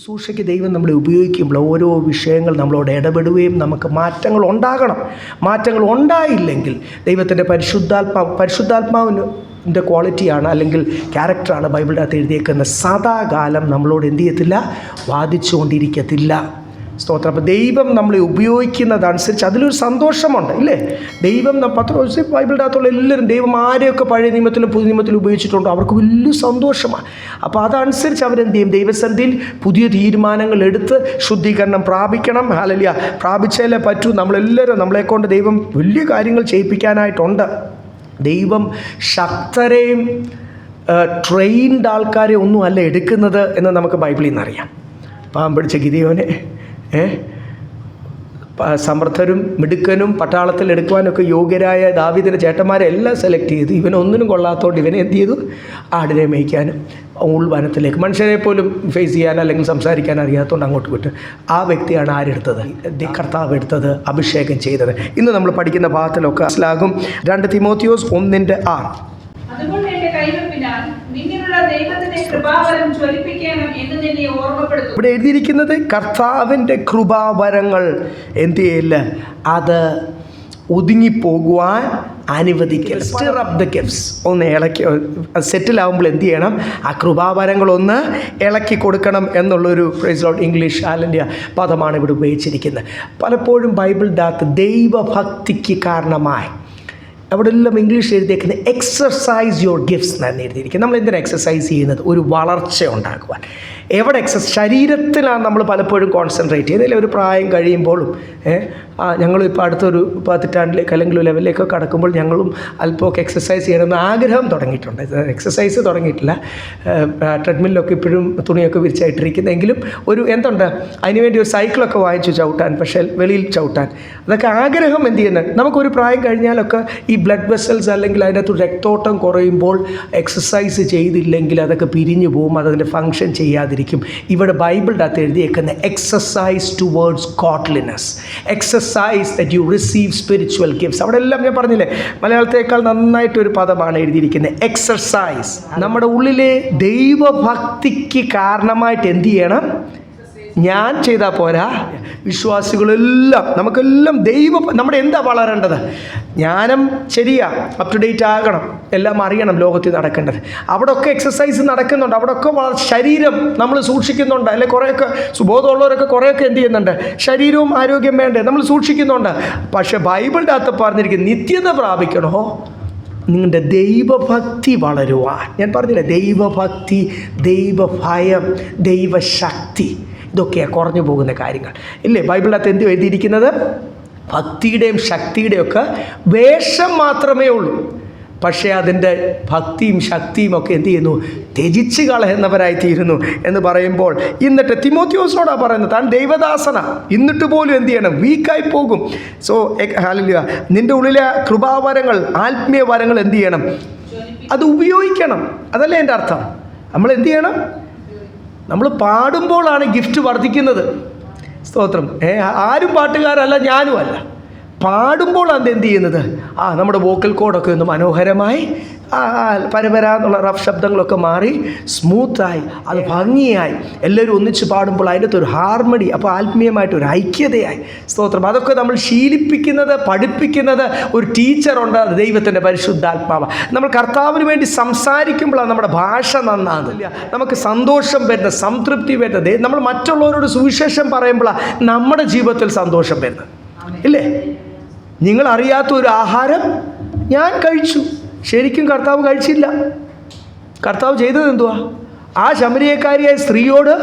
ശുശ്രൂഷയ്ക്ക് ദൈവം നമ്മളെ ഉപയോഗിക്കുമ്പോൾ ഓരോ വിഷയങ്ങൾ നമ്മളോട് ഇടപെടുകയും നമുക്ക് മാറ്റങ്ങൾ ഉണ്ടാകണം. മാറ്റങ്ങൾ ഉണ്ടായില്ലെങ്കിൽ ദൈവത്തിൻ്റെ പരിശുദ്ധാത്മാവിൻ്റെ ക്വാളിറ്റിയാണ് അല്ലെങ്കിൽ ക്യാരക്ടറാണ് ബൈബിളിൻ്റെ അകത്ത് എഴുതിയേക്കുന്നത്. സദാകാലം നമ്മളോട് എന്ത് ചെയ്യത്തില്ല? വാദിച്ചുകൊണ്ടിരിക്കത്തില്ല. സ്തോത്രം. അപ്പോൾ ദൈവം നമ്മളെ ഉപയോഗിക്കുന്നതനുസരിച്ച് അതിലൊരു സന്തോഷമുണ്ട്, ഇല്ലേ? ദൈവം പത്രോസ് ബൈബിളിൻ്റെ അകത്തുള്ള എല്ലാവരും ദൈവം ആരെയൊക്കെ പഴയ നിയമത്തിലും പുതിയ നിയമത്തിലും ഉപയോഗിച്ചിട്ടുണ്ടോ അവർക്ക് വലിയ സന്തോഷമാണ്. അപ്പോൾ അതനുസരിച്ച് അവരെന്ത് ചെയ്യും? ദൈവസന്നിധിയിൽ പുതിയ തീരുമാനങ്ങൾ എടുത്ത് ശുദ്ധീകരണം പ്രാപിക്കണം. ഹല്ലേലൂയ. പ്രാപിച്ചാലേ പറ്റൂ. നമ്മളെല്ലാവരും നമ്മളെക്കൊണ്ട് ദൈവം വലിയ കാര്യങ്ങൾ ചെയ്യിപ്പിക്കാനായിട്ടുണ്ട്. ദൈവം ശക്തരെയും ട്രെയിൻഡ് ആൾക്കാരെ ഒന്നും അല്ല എടുക്കുന്നത് എന്ന് നമുക്ക് ബൈബിളിൽ നിന്നറിയാം. പാമ്പടിച്ച ഗിദിയോനെ സമർത്ഥരും മിടുക്കനും പട്ടാളത്തിൽ എടുക്കുവാനൊക്കെ യോഗ്യരായ ദാവീദിൻ്റെ ചേട്ടന്മാരെ എല്ലാം സെലക്ട് ചെയ്തു. ഇവനൊന്നിനും കൊള്ളാത്തതുകൊണ്ട് ഇവനെ എന്ത് ചെയ്തു? ആടിനെ മേയ്ക്കാനും ഉൾവനത്തിലേക്ക് മനുഷ്യരെ പോലും ഫേസ് ചെയ്യാൻ അല്ലെങ്കിൽ സംസാരിക്കാൻ അറിയാത്തതുകൊണ്ട് അങ്ങോട്ട് വിട്ട്. ആ വ്യക്തിയാണ് ആരെടുത്തത്? കർത്താവ് എടുത്തത്, അഭിഷേകം ചെയ്തത്. ഇന്ന് നമ്മൾ പഠിക്കുന്ന ഭാഗത്തിലൊക്കെ മനസ്സിലാകും. 2 തിമോത്തിയോസ് 1:6. അതുകൊണ്ട് എന്റെ കൈവെപ്പിനാൽ നിന്നിലുള്ള ദൈവത്തിന്റെ കൃപാവരം ജ്വലിപ്പിക്കണം എന്ന് നിന്നെ ഓർമ്മപ്പെടുത്തുന്നു. ഇവിടെ എഴുതിയിരിക്കുന്നത് കർത്താവിൻ്റെ കൃപാവരങ്ങൾ എന്ത് ചെയ്യില്ല? അത് ഒതുങ്ങിപ്പോകുവാൻ അനുവദിക്കൽ. Stir up the gifts. ഒന്ന് ഇളക്കി സെറ്റിലാവുമ്പോൾ എന്ത് ചെയ്യണം? ആ കൃപാവരങ്ങളൊന്ന് ഇളക്കി കൊടുക്കണം എന്നുള്ളൊരു പ്രൈസ് ലോർഡ് ഇംഗ്ലീഷ് ആലന്ത്യ പദമാണ് ഇവിടെ ഉപയോഗിച്ചിരിക്കുന്നത്. പലപ്പോഴും ബൈബിളിൻ്റെ അകത്ത് ദൈവഭക്തിക്ക് കാരണമായി അവിടെ എല്ലാം ഇംഗ്ലീഷ് എഴുതിയേക്കുന്നത് എക്സർസൈസ് യുവർ ഗിഫ്റ്റ്സ് എന്നാണ് എഴുതിയിരിക്കുന്നത്. നമ്മൾ എന്തിനാണ് എക്സർസൈസ് ചെയ്യുന്നത്? ഒരു വളർച്ച ഉണ്ടാക്കുവാൻ. എവിടെ ശരീരത്തിലാണ് നമ്മൾ പലപ്പോഴും കോൺസെൻട്രേറ്റ് ചെയ്യുന്നത്. ഒരു പ്രായം കഴിയുമ്പോഴും ഞങ്ങളിപ്പോൾ അടുത്തൊരു 10 അല്ലെങ്കിൽ ലെവലിലേക്ക് കടക്കുമ്പോൾ ഞങ്ങളും അല്പമൊക്കെ എക്സസൈസ് ചെയ്യണമെന്ന് ആഗ്രഹം തുടങ്ങിയിട്ടുണ്ട്. എക്സസൈസ് തുടങ്ങിയിട്ടില്ല. ട്രെഡ്മില്ലൊക്കെ ഇപ്പോഴും തുണിയൊക്കെ വിരിച്ചായിട്ടിരിക്കുന്നെങ്കിലും ഒരു എന്തുണ്ട് അതിനുവേണ്ടി ഒരു സൈക്കിളൊക്കെ വാങ്ങിച്ചു ചവിട്ടാൻ, പക്ഷേ വെളിയിൽ ചവിട്ടാൻ, അതൊക്കെ ആഗ്രഹം എന്ത് ചെയ്യുന്നത്. നമുക്കൊരു പ്രായം കഴിഞ്ഞാലൊക്കെ ഈ ബ്ലഡ് വെസൽസ് അല്ലെങ്കിൽ അതിനകത്ത് രക്തോട്ടം കുറയുമ്പോൾ എക്സസൈസ് ചെയ്തില്ലെങ്കിൽ അതൊക്കെ പിരിഞ്ഞു പോകും, അതതിൻ്റെ ഫങ്ഷൻ ചെയ്യാതിരിക്കും. ഇവിടെ ബൈബിളിൻ്റെ അകത്ത് എഴുതിയേക്കുന്ന exercise towards godliness, exercise that you receive spiritual gifts. അവിടെ എല്ലാം ഞാൻ പറഞ്ഞില്ലേ, മലയാളത്തേക്കാൾ നന്നായിട്ടൊരു പദമാണ് എഴുതിയിരിക്കുന്നത്, എക്സസൈസ്. നമ്മുടെ ഉള്ളിലെ ദൈവഭക്തിക്ക് കാരണമായിട്ട് എന്ത് ചെയ്യണം? ഞാൻ ചെയ്താൽ പോരാ, വിശ്വാസികളെല്ലാം നമുക്കെല്ലാം നമ്മുടെ എന്താ വളരേണ്ടത്? ജ്ഞാനം ശരിയാ, അപ് ടു ഡേറ്റ് ആകണം, എല്ലാം അറിയണം ലോകത്തിൽ നടക്കേണ്ടത്. അവിടെ ഒക്കെ എക്സസൈസ് നടക്കുന്നുണ്ട്, അവിടെ ഒക്കെ ശരീരം നമ്മൾ സൂക്ഷിക്കുന്നുണ്ട്. അല്ലെ കുറേയൊക്കെ സുബോധമുള്ളവരൊക്കെ കുറേയൊക്കെ എന്ത് ചെയ്യുന്നുണ്ട്? ശരീരവും ആരോഗ്യം വേണ്ടേ, നമ്മൾ സൂക്ഷിക്കുന്നുണ്ട്. പക്ഷേ ബൈബിളിൻ്റെ അകത്ത് പറഞ്ഞിരിക്കുന്നത് നിത്യത പ്രാപിക്കണോ? നിങ്ങളുടെ ദൈവഭക്തി വളരുവാൻ. ഞാൻ പറഞ്ഞില്ലേ, ദൈവഭക്തി, ദൈവഭയം, ദൈവശക്തി, ഇതൊക്കെയാണ് കുറഞ്ഞു പോകുന്ന കാര്യങ്ങൾ, ഇല്ലേ? ബൈബിളിനകത്ത് എന്ത് എഴുതിയിരിക്കുന്നത്? ഭക്തിയുടെയും ശക്തിയുടെയും ഒക്കെ വേഷം മാത്രമേ ഉള്ളൂ. പക്ഷേ അതിൻ്റെ ഭക്തിയും ശക്തിയും ഒക്കെ എന്ത് ചെയ്യുന്നു? ത്യജിച്ച് കളയുന്നവരായിത്തീരുന്നു എന്ന് പറയുമ്പോൾ, എന്നിട്ട് തിമോത്തിയോസിനോടാണ് പറയുന്നത്, താൻ ദൈവദാസന, എന്നിട്ട് പോലും എന്ത് ചെയ്യണം? വീക്കായി പോകും. സോ ഹല്ലേലൂയ, നിൻ്റെ ഉള്ളിലെ കൃപാവരങ്ങൾ, ആത്മീയ വരങ്ങൾ എന്ത് ചെയ്യണം? അത് ഉപയോഗിക്കണം. അതല്ലേ എൻ്റെ അർത്ഥം. നമ്മൾ എന്ത് ചെയ്യണം? നമ്മൾ പാടുമ്പോഴാണ് ഗിഫ്റ്റ് വർദ്ധിക്കുന്നത്. സ്തോത്രം. ആരും പാട്ടുകാരല്ല, ഞാനും അല്ല. പാടുമ്പോഴാണ് എന്ത് ചെയ്യുന്നത്? നമ്മുടെ വോക്കൽ കോഡൊക്കെ ഒന്ന് മനോഹരമായി പരപരാന്നുള്ള റഫ് ശബ്ദങ്ങളൊക്കെ മാറി സ്മൂത്തായി, അത് ഭംഗിയായി എല്ലാവരും ഒന്നിച്ച് പാടുമ്പോൾ അതിൻ്റെ ഒരു ഹാർമണി, അപ്പോൾ ആത്മീയമായിട്ടൊരു ഐക്യതയായി. സ്തോത്രം. അതൊക്കെ നമ്മൾ ശീലിപ്പിക്കുന്നത്, പഠിപ്പിക്കുന്നത് ഒരു ടീച്ചറുണ്ട്, അത് ദൈവത്തിൻ്റെ പരിശുദ്ധാത്മാവ്. നമ്മൾ കർത്താവിന് വേണ്ടി സംസാരിക്കുമ്പോഴാണ് നമ്മുടെ ഭാഷ നന്നാകുന്നില്ല, നമുക്ക് സന്തോഷം വരുന്നത്, സംതൃപ്തി വരുന്നത്. നമ്മൾ മറ്റുള്ളവരോട് സുവിശേഷം പറയുമ്പോഴാണ് നമ്മുടെ ജീവിതത്തിൽ സന്തോഷം വരുന്നത്, ഇല്ലേ? നിങ്ങൾ അറിയാത്ത ഒരു ആഹാരം ഞാൻ കഴിച്ചു, ശരിക്കും കർത്താവ് കഴിച്ചില്ല. കർത്താവ് ചെയ്തത് എന്തുവാ? ആ ശമരിയക്കാരിയായ സ്ത്രീയോട്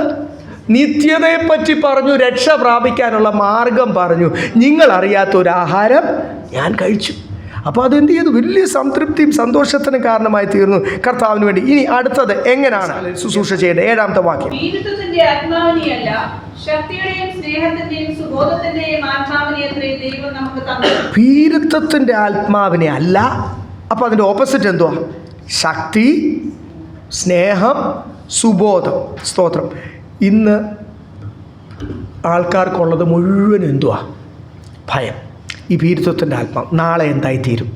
നിത്യതയെപ്പറ്റി പറഞ്ഞു, രക്ഷ പ്രാപിക്കാനുള്ള മാർഗം പറഞ്ഞു. നിങ്ങൾ അറിയാത്ത ഒരു ആഹാരം ഞാൻ കഴിച്ചു. അപ്പോൾ അതെന്ത് ചെയ്തു? വലിയ സംതൃപ്തിയും സന്തോഷത്തിനും കാരണമായി തീർന്നു കർത്താവിന് വേണ്ടി. ഇനി അടുത്തത് എങ്ങനെയാണ് ശുശ്രൂഷ ചെയ്യേണ്ടത്? 7-ാമത്തെ വാക്യം. ഭീരുത്വത്തിന്റെ ആത്മാവിനെയല്ല, ശക്തിയുടെയും സ്നേഹത്തിന്റെയും സുബോധത്തിന്റെയും ആത്മാവിനെ അത്രേ ദൈവം നമുക്ക് തന്നത്. ഭീരുത്വത്തിൻ്റെ ആത്മാവിനെ അല്ല. അപ്പോൾ അതിൻ്റെ ഓപ്പോസിറ്റ് എന്തുവാ? ശക്തി, സ്നേഹം, സുബോധം. സ്തോത്രം. ഇന്ന് ആൾക്കാർക്കുള്ളത് മുഴുവൻ എന്തുവാ? ഭയം. ഈ ഭീരുത്വത്തിൻ്റെ ആത്മാവ് നാളെ എന്തായിത്തീരും?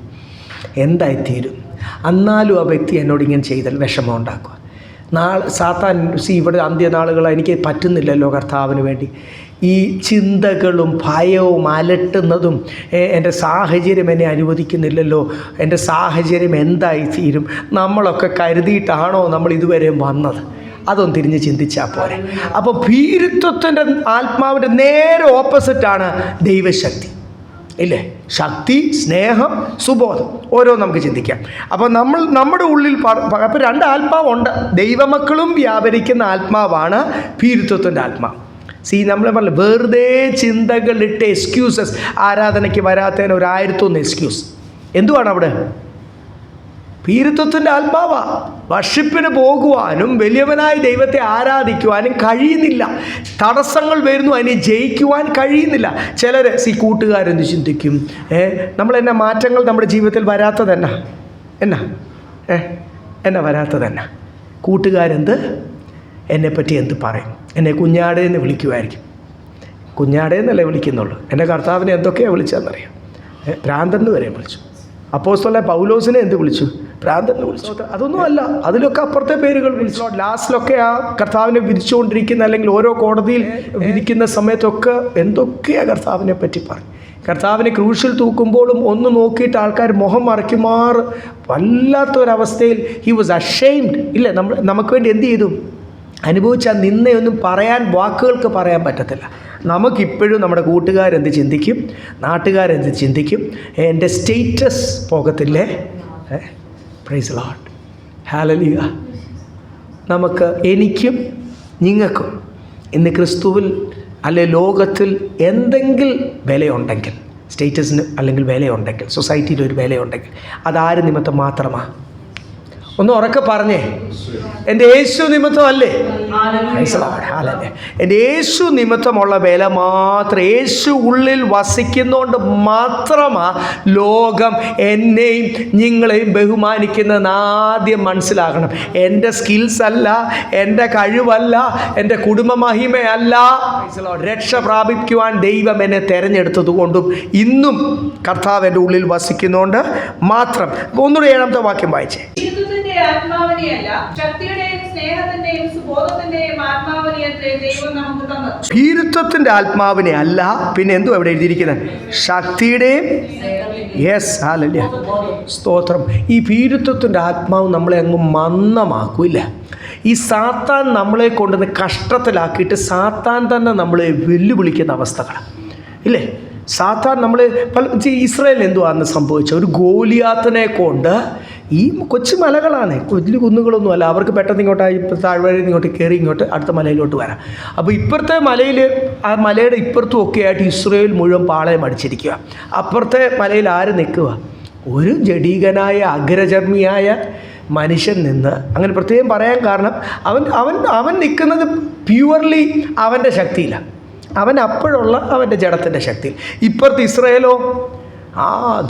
എന്നാലും ആ വ്യക്തി എന്നോട് ഇങ്ങനെ ചെയ്താൽ വിഷമം ഉണ്ടാക്കുക. സാത്താൻ ഇവിടെ അന്ത്യനാളുകൾ എനിക്ക് പറ്റുന്നില്ലല്ലോ കർത്താവിന് വേണ്ടി. ഈ ചിന്തകളും ഭയവും അലട്ടുന്നതും എൻ്റെ സാഹചര്യം എന്നെ അനുവദിക്കുന്നില്ലല്ലോ, എൻ്റെ സാഹചര്യം എന്തായിത്തീരും, നമ്മളൊക്കെ കരുതിയിട്ടാണോ നമ്മൾ ഇതുവരെ വന്നത്? അതൊന്ന് തിരിഞ്ഞ് ചിന്തിച്ചാൽ പോരെ. അപ്പോൾ ഭീരുത്വത്തിൻ്റെ ആത്മാവിൻ്റെ നേരെ ഓപ്പോസിറ്റാണ് ദൈവശക്തി, ഇല്ലേ? ശക്തി, സ്നേഹം, സുബോധം. ഓരോ നമുക്ക് ചിന്തിക്കാം. അപ്പോൾ നമ്മുടെ ഉള്ളിൽ അപ്പോൾ 2 ആത്മാവുണ്ട്. ദൈവമക്കളും വ്യാപരിക്കുന്ന ആത്മാവാണ് ഭീരുത്വത്തിൻ്റെ ആത്മാവ്. നമ്മൾ പറഞ്ഞു വെറുതെ ചിന്തകളിട്ട് എക്സ്ക്യൂസസ്. ആരാധനയ്ക്ക് വരാത്തതിന് 1001 എക്സ്ക്യൂസ്. എന്തുവാണ് അവിടെ? ഭീരുത്വത്തിൻ്റെ ആത്മാവാ. വർഷിപ്പിന് പോകുവാനും വലിയവനായ ദൈവത്തെ ആരാധിക്കുവാനും കഴിയുന്നില്ല. തടസ്സങ്ങൾ വരുന്നു, അതിനെ ജയിക്കുവാൻ കഴിയുന്നില്ല. ചിലർ കൂട്ടുകാരെന്ത് ചിന്തിക്കും, നമ്മളെന്നാ മാറ്റങ്ങൾ നമ്മുടെ ജീവിതത്തിൽ വരാത്തതെന്നാ എന്നാ വരാത്തതെന്നാ? കൂട്ടുകാരെന്ത് എന്നെപ്പറ്റി എന്ത് പറയും? എന്നെ കുഞ്ഞാടേന്ന് വിളിക്കുമായിരിക്കും. കുഞ്ഞാടേന്നല്ലേ വിളിക്കുന്നുള്ളൂ. എൻ്റെ കർത്താവിനെ എന്തൊക്കെയാണ് വിളിച്ചതെന്നറിയാം? ഭ്രാന്തൻ വരെ വിളിച്ചു. അപ്പോസ്തലനായ പൗലോസിനെ എന്ത് വിളിച്ചു? ഭ്രാന്തൻ വിളിച്ചു. അതൊന്നും അല്ല, അതിലൊക്കെ അപ്പുറത്തെ പേരുകൾ വിളിച്ചു. ലാസ്റ്റിലൊക്കെ ആ കർത്താവിനെ വിധിച്ചുകൊണ്ടിരിക്കുന്ന, അല്ലെങ്കിൽ ഓരോ കോടതിയിൽ വിധിക്കുന്ന സമയത്തൊക്കെ എന്തൊക്കെയാണ് കർത്താവിനെ പറ്റി പറഞ്ഞു. കർത്താവിനെ ക്രൂശിൽ തൂക്കുമ്പോഴും ഒന്ന് നോക്കിയിട്ട് ആൾക്കാർ മുഖം മറയ്ക്കുമാറ് വല്ലാത്തൊരവസ്ഥയിൽ ഹി വാസ് അഷെയിംഡ്. ഇല്ലേ? നമുക്ക് വേണ്ടി എന്ത് ചെയ്തു? അനുഭവിച്ച നിന്നയൊന്നും വാക്കുകൾക്ക് പറയാൻ പറ്റത്തില്ല. നമുക്കിപ്പോഴും നമ്മുടെ കൂട്ടുകാരെന്ത് ചിന്തിക്കും, നാട്ടുകാരെന്ത് ചിന്തിക്കും, എൻ്റെ സ്റ്റേറ്റസ് പോകത്തില്ലേ? Praise Lord, hallelujah. എനിക്കും നിങ്ങൾക്കും ഇന്ന് ക്രിസ്തുവിൽ അല്ലെ ലോകത്തിൽ എന്തെങ്കിലും വിലയുണ്ടെങ്കിൽ, സ്റ്റേറ്റസിന് അല്ലെങ്കിൽ വിലയുണ്ടെങ്കിൽ, സൊസൈറ്റിയിൽ ഒരു വിലയുണ്ടെങ്കിൽ, അതാര് നിമിത്തം മാത്രമാണ്? ഒന്ന് ഉറക്കെ പറഞ്ഞേ, എൻ്റെ യേശു നിമിത്തമല്ലേ? എൻ്റെ യേശു നിമിത്തമുള്ള വില മാത്രം, യേശു ഉള്ളിൽ വസിക്കുന്നതുകൊണ്ട് മാത്രമാണ് ലോകം എന്നെയും നിങ്ങളെയും ബഹുമാനിക്കുന്നതെന്ന് ആദ്യം മനസ്സിലാക്കണം. എൻ്റെ സ്കിൽസ് അല്ല, എൻ്റെ കഴിവല്ല, എൻ്റെ കുടുംബ മഹിമയല്ല. രക്ഷ പ്രാപിക്കുവാൻ ദൈവം എന്നെ തിരഞ്ഞെടുത്തത് കൊണ്ടും ഇന്നും കർത്താവ് എൻ്റെ ഉള്ളിൽ വസിക്കുന്നതുകൊണ്ട് മാത്രം. ഒന്നുകൂടെ 7-ാമത്തെ വാക്യം വായിച്ചേ. ആത്മാവിനെയല്ല, ശക്തിയുടെയും സ്നേഹത്തിന്റെയും സുബോധത്തിന്റെയും ആത്മാവിനെ അത്രേ ദൈവം നമുക്ക് തന്നത്. ഭീരുത്വത്തിന്റെ ആത്മാവിനെ അല്ല, പിന്നെ എന്തോ അവിടെ എഴുതിയിരിക്കുന്നത്? ശക്തിയുടെയും. യെസ്, ഹല്ലേലൂയ, സ്തോത്രം. ഈ ഭീരുത്വത്തിന്റെ ആത്മാവ് നമ്മളെ അങ്ങ് മന്ദമാക്കൂല്ല. ഈ സാത്താൻ നമ്മളെ കൊണ്ടുവന്ന് കഷ്ടത്തിലാക്കിയിട്ട് സാത്താൻ തന്നെ നമ്മളെ വെല്ലുവിളിക്കുന്ന അവസ്ഥകൾ ഇല്ലേ? സാത്താൻ നമ്മളെ ഇസ്രായേലിൽ എന്തുവാന്ന് സംഭവിച്ചത്? ഒരു ഗോലിയാത്തിനെ കൊണ്ട്, ഈ കൊച്ചു മലകളാണ്, വലിയ കുന്നുകളൊന്നും അല്ല, അവർക്ക് പെട്ടെന്ന് ഇങ്ങോട്ടായി താഴ്വരയിൽ ഇങ്ങോട്ട് കയറി ഇങ്ങോട്ട് അടുത്ത മലയിലോട്ട് വരാം. അപ്പോൾ ഇപ്പുറത്തെ മലയിൽ, ആ മലയുടെ ഇപ്പുറത്തും ഒക്കെ ആയിട്ട് ഇസ്രായേൽ മുഴുവൻ പാളയം അടിച്ചിരിക്കുക. അപ്പുറത്തെ മലയിൽ ആര് നിൽക്കുക? ഒരു ജഡീകനായ അഗ്രചർമ്മിയായ മനുഷ്യൻ നിന്ന്. അങ്ങനെ പ്രത്യേകം പറയാൻ കാരണം അവൻ നിൽക്കുന്നത് പ്യുവർലി അവൻ്റെ ശക്തിയിലാണ്, അവൻ അപ്പോഴുള്ള അവൻ്റെ ജഡത്തിൻ്റെ ശക്തിയിൽ. ഇപ്പുറത്ത് ഇസ്രായേലോ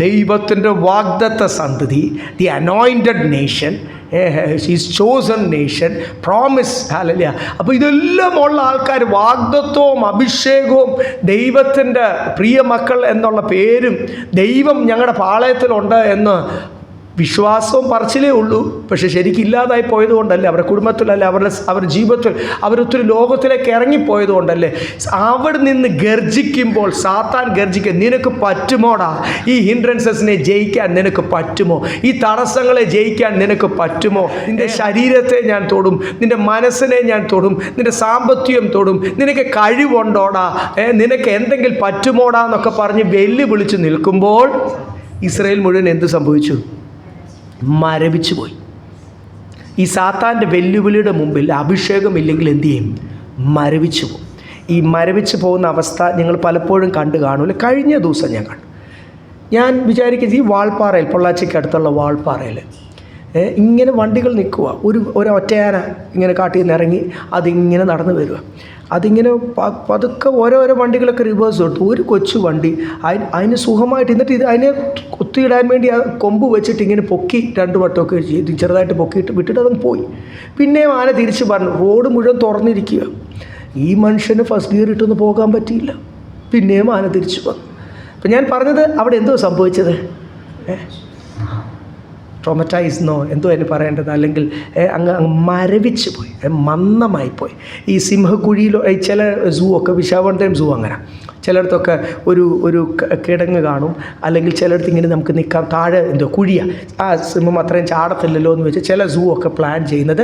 ദൈവത്തിൻ്റെ വാഗ്ദത്ത സന്തതി, the anointed nation, his chosen nation, promise. Hallelujah. അപ്പോൾ ഇതെല്ലാം ഉള്ള ആൾക്കാർ, വാഗ്ദത്വവും അഭിഷേകവും ദൈവത്തിൻ്റെ പ്രിയ മക്കൾ എന്നുള്ള പേരും ദൈവം ഞങ്ങളുടെ പാളയത്തിലുണ്ട് എന്ന് വിശ്വാസവും പറച്ചിലേ ഉള്ളൂ. പക്ഷെ ശരിക്കും ഇല്ലാതായി പോയതുകൊണ്ടല്ലേ, അവരുടെ കുടുംബത്തിലല്ലേ, അവരുടെ ജീവിതത്തിൽ അവരൊത്തിരി ലോകത്തിലേക്ക് ഇറങ്ങിപ്പോയത് കൊണ്ടല്ലേ. അവിടെ നിന്ന് ഗർജിക്കുമ്പോൾ സാത്താൻ ഗർജിക്കുക, നിനക്ക് പറ്റുമോടാ ഈ ഹിൻഡ്രൻസസിനെ ജയിക്കാൻ? നിനക്ക് പറ്റുമോ? ഈ തടസ്സങ്ങളെ ജയിക്കാൻ നിനക്ക് പറ്റുമോ? നിൻ്റെ ശരീരത്തെ ഞാൻ തൊടും, നിൻ്റെ മനസ്സിനെ ഞാൻ തൊടും, നിൻ്റെ സാമ്പത്തികം തൊടും, നിനക്ക് കഴിവുണ്ടോടാ, നിനക്ക് എന്തെങ്കിലും പറ്റുമോടാ എന്നൊക്കെ പറഞ്ഞ് വെല്ലുവിളിച്ച് നിൽക്കുമ്പോൾ ഇസ്രായേൽ മുഴുവൻ എന്ത് സംഭവിച്ചു? മരവിച്ചു പോയി. ഈ സാത്താൻ്റെ വെല്ലുവിളിയുടെ മുമ്പിൽ അഭിഷേകമില്ലെങ്കിൽ എന്തു ചെയ്യും? മരവിച്ചു പോകും. ഈ മരവിച്ച് പോകുന്ന അവസ്ഥ നിങ്ങൾ പലപ്പോഴും കണ്ടു കാണുമല്ലോ. കഴിഞ്ഞ ദിവസം ഞാൻ കണ്ടു, ഞാൻ വിചാരിക്കുന്നത് ഈ വാൾപ്പാറയിൽ, പൊള്ളാച്ചിക്ക് അടുത്തുള്ള വാൾപ്പാറയിൽ ഇങ്ങനെ വണ്ടികൾ നിൽക്കുക. ഒരു ഒറ്റയാന ഇങ്ങനെ കാട്ടിൽ നിന്ന് ഇറങ്ങി അതിങ്ങനെ നടന്നു വരിക. അതിങ്ങനെ പതുക്കെ ഓരോരോ വണ്ടികളൊക്കെ റിവേഴ്സ് കൊടുത്തു. ഒരു കൊച്ചു വണ്ടി അതിന് സുഖമായിട്ട്, എന്നിട്ട് അതിനെ കുത്തിയിടാൻ വേണ്ടി ആ കൊമ്പ് വെച്ചിട്ട് ഇങ്ങനെ പൊക്കി 2 വട്ടമൊക്കെ ചെയ്ത് ചെറുതായിട്ട് പൊക്കിയിട്ട് വിട്ടിട്ട് അതങ്ങ് പോയി. പിന്നെയും ആന തിരിച്ച് പറഞ്ഞു. റോഡ് മുഴുവൻ തുറന്നിരിക്കുക. ഈ മനുഷ്യന് ഫസ്റ്റ് ഗിയർ ഇട്ടൊന്നും പോകാൻ പറ്റിയില്ല. പിന്നെയും ആന തിരിച്ചു വന്നു. അപ്പം ഞാൻ പറഞ്ഞത് അവിടെ എന്തോ സംഭവിച്ചത്, ട്രോമറ്റൈസ്ന്നോ എന്തോ അതിന് പറയേണ്ടത്, അല്ലെങ്കിൽ അങ്ങ് മരവിച്ച് പോയി, മന്ദമായി പോയി. ഈ സിംഹക്കുഴിയിലോ ചില സൂ ഒക്കെ, വിശാഖപട്ടണം സൂ അങ്ങനെ ചിലയിടത്തൊക്കെ ഒരു കിടങ്ങ് കാണും, അല്ലെങ്കിൽ ചിലയിടത്ത് ഇങ്ങനെ നമുക്ക് നിൽക്കാം, താഴെ എന്തോ കുഴിയാണ്, ആ സിംഹം അത്രയും ചാടത്തില്ലല്ലോ എന്ന് വെച്ച് ചില സൂ ഒക്കെ പ്ലാൻ ചെയ്യുന്നത്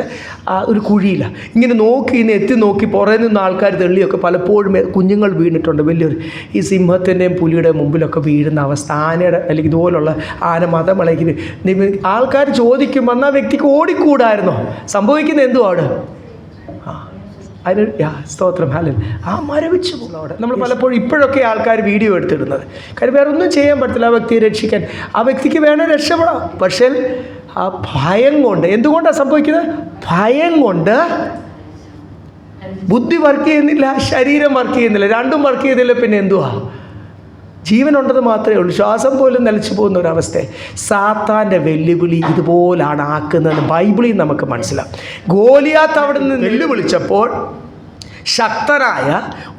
ആ ഒരു കുഴിയിലാണ്. ഇങ്ങനെ നോക്കി ഇന്ന് എത്തി നോക്കി പുറമെ നിന്ന് ആൾക്കാർ തെള്ളിയൊക്കെ പലപ്പോഴും കുഞ്ഞുങ്ങൾ വീണിട്ടുണ്ട്. വലിയൊരു ഈ സിംഹത്തിൻ്റെയും പുലിയുടെയും മുമ്പിലൊക്കെ വീഴുന്ന അവസ്ഥ, ആനയുടെ അല്ലെങ്കിൽ ഇതുപോലുള്ള ആന മതമിളകി ആൾക്കാർ ചോദിക്കും, എന്നാൽ വ്യക്തിക്ക് ഓടിക്കൂടായിരുന്നോ? സംഭവിക്കുന്നത് എന്തുവാണ്? അതിന് സ്തോത്രം, ഹാലൽ. ആ മരവിച്ചു പോകും അവിടെ. നമ്മൾ പലപ്പോഴും ഇപ്പോഴൊക്കെ ആൾക്കാർ വീഡിയോ എടുത്തിടുന്നത്. കാര്യം വേറെ ഒന്നും ചെയ്യാൻ പറ്റില്ല ആ വ്യക്തിയെ രക്ഷിക്കാൻ. ആ വ്യക്തിക്ക് വേണേൽ രക്ഷപ്പെടാം, പക്ഷേ ആ ഭയം കൊണ്ട്, എന്തുകൊണ്ടാണ് സംഭവിക്കുന്നത്? ഭയം കൊണ്ട് ബുദ്ധി വർക്ക് ചെയ്യുന്നില്ല, ശരീരം വർക്ക് ചെയ്യുന്നില്ല, രണ്ടും വർക്ക് ചെയ്യുന്നില്ല. പിന്നെ എന്തുവാ? ജീവനുണ്ടെന്ന് മാത്രമേ ഉള്ളൂ, ശ്വാസം പോലും നിലച്ചു പോകുന്ന ഒരവസ്ഥ. സാത്താൻ്റെ വെല്ലുവിളി ഇതുപോലാണ് ആക്കുന്നതെന്ന് ബൈബിളിൽ നമുക്ക് മനസ്സിലാവും. ഗോലിയാത്ത് അവിടെ നിന്ന് വെല്ലുവിളിച്ചപ്പോൾ ശക്തനായ,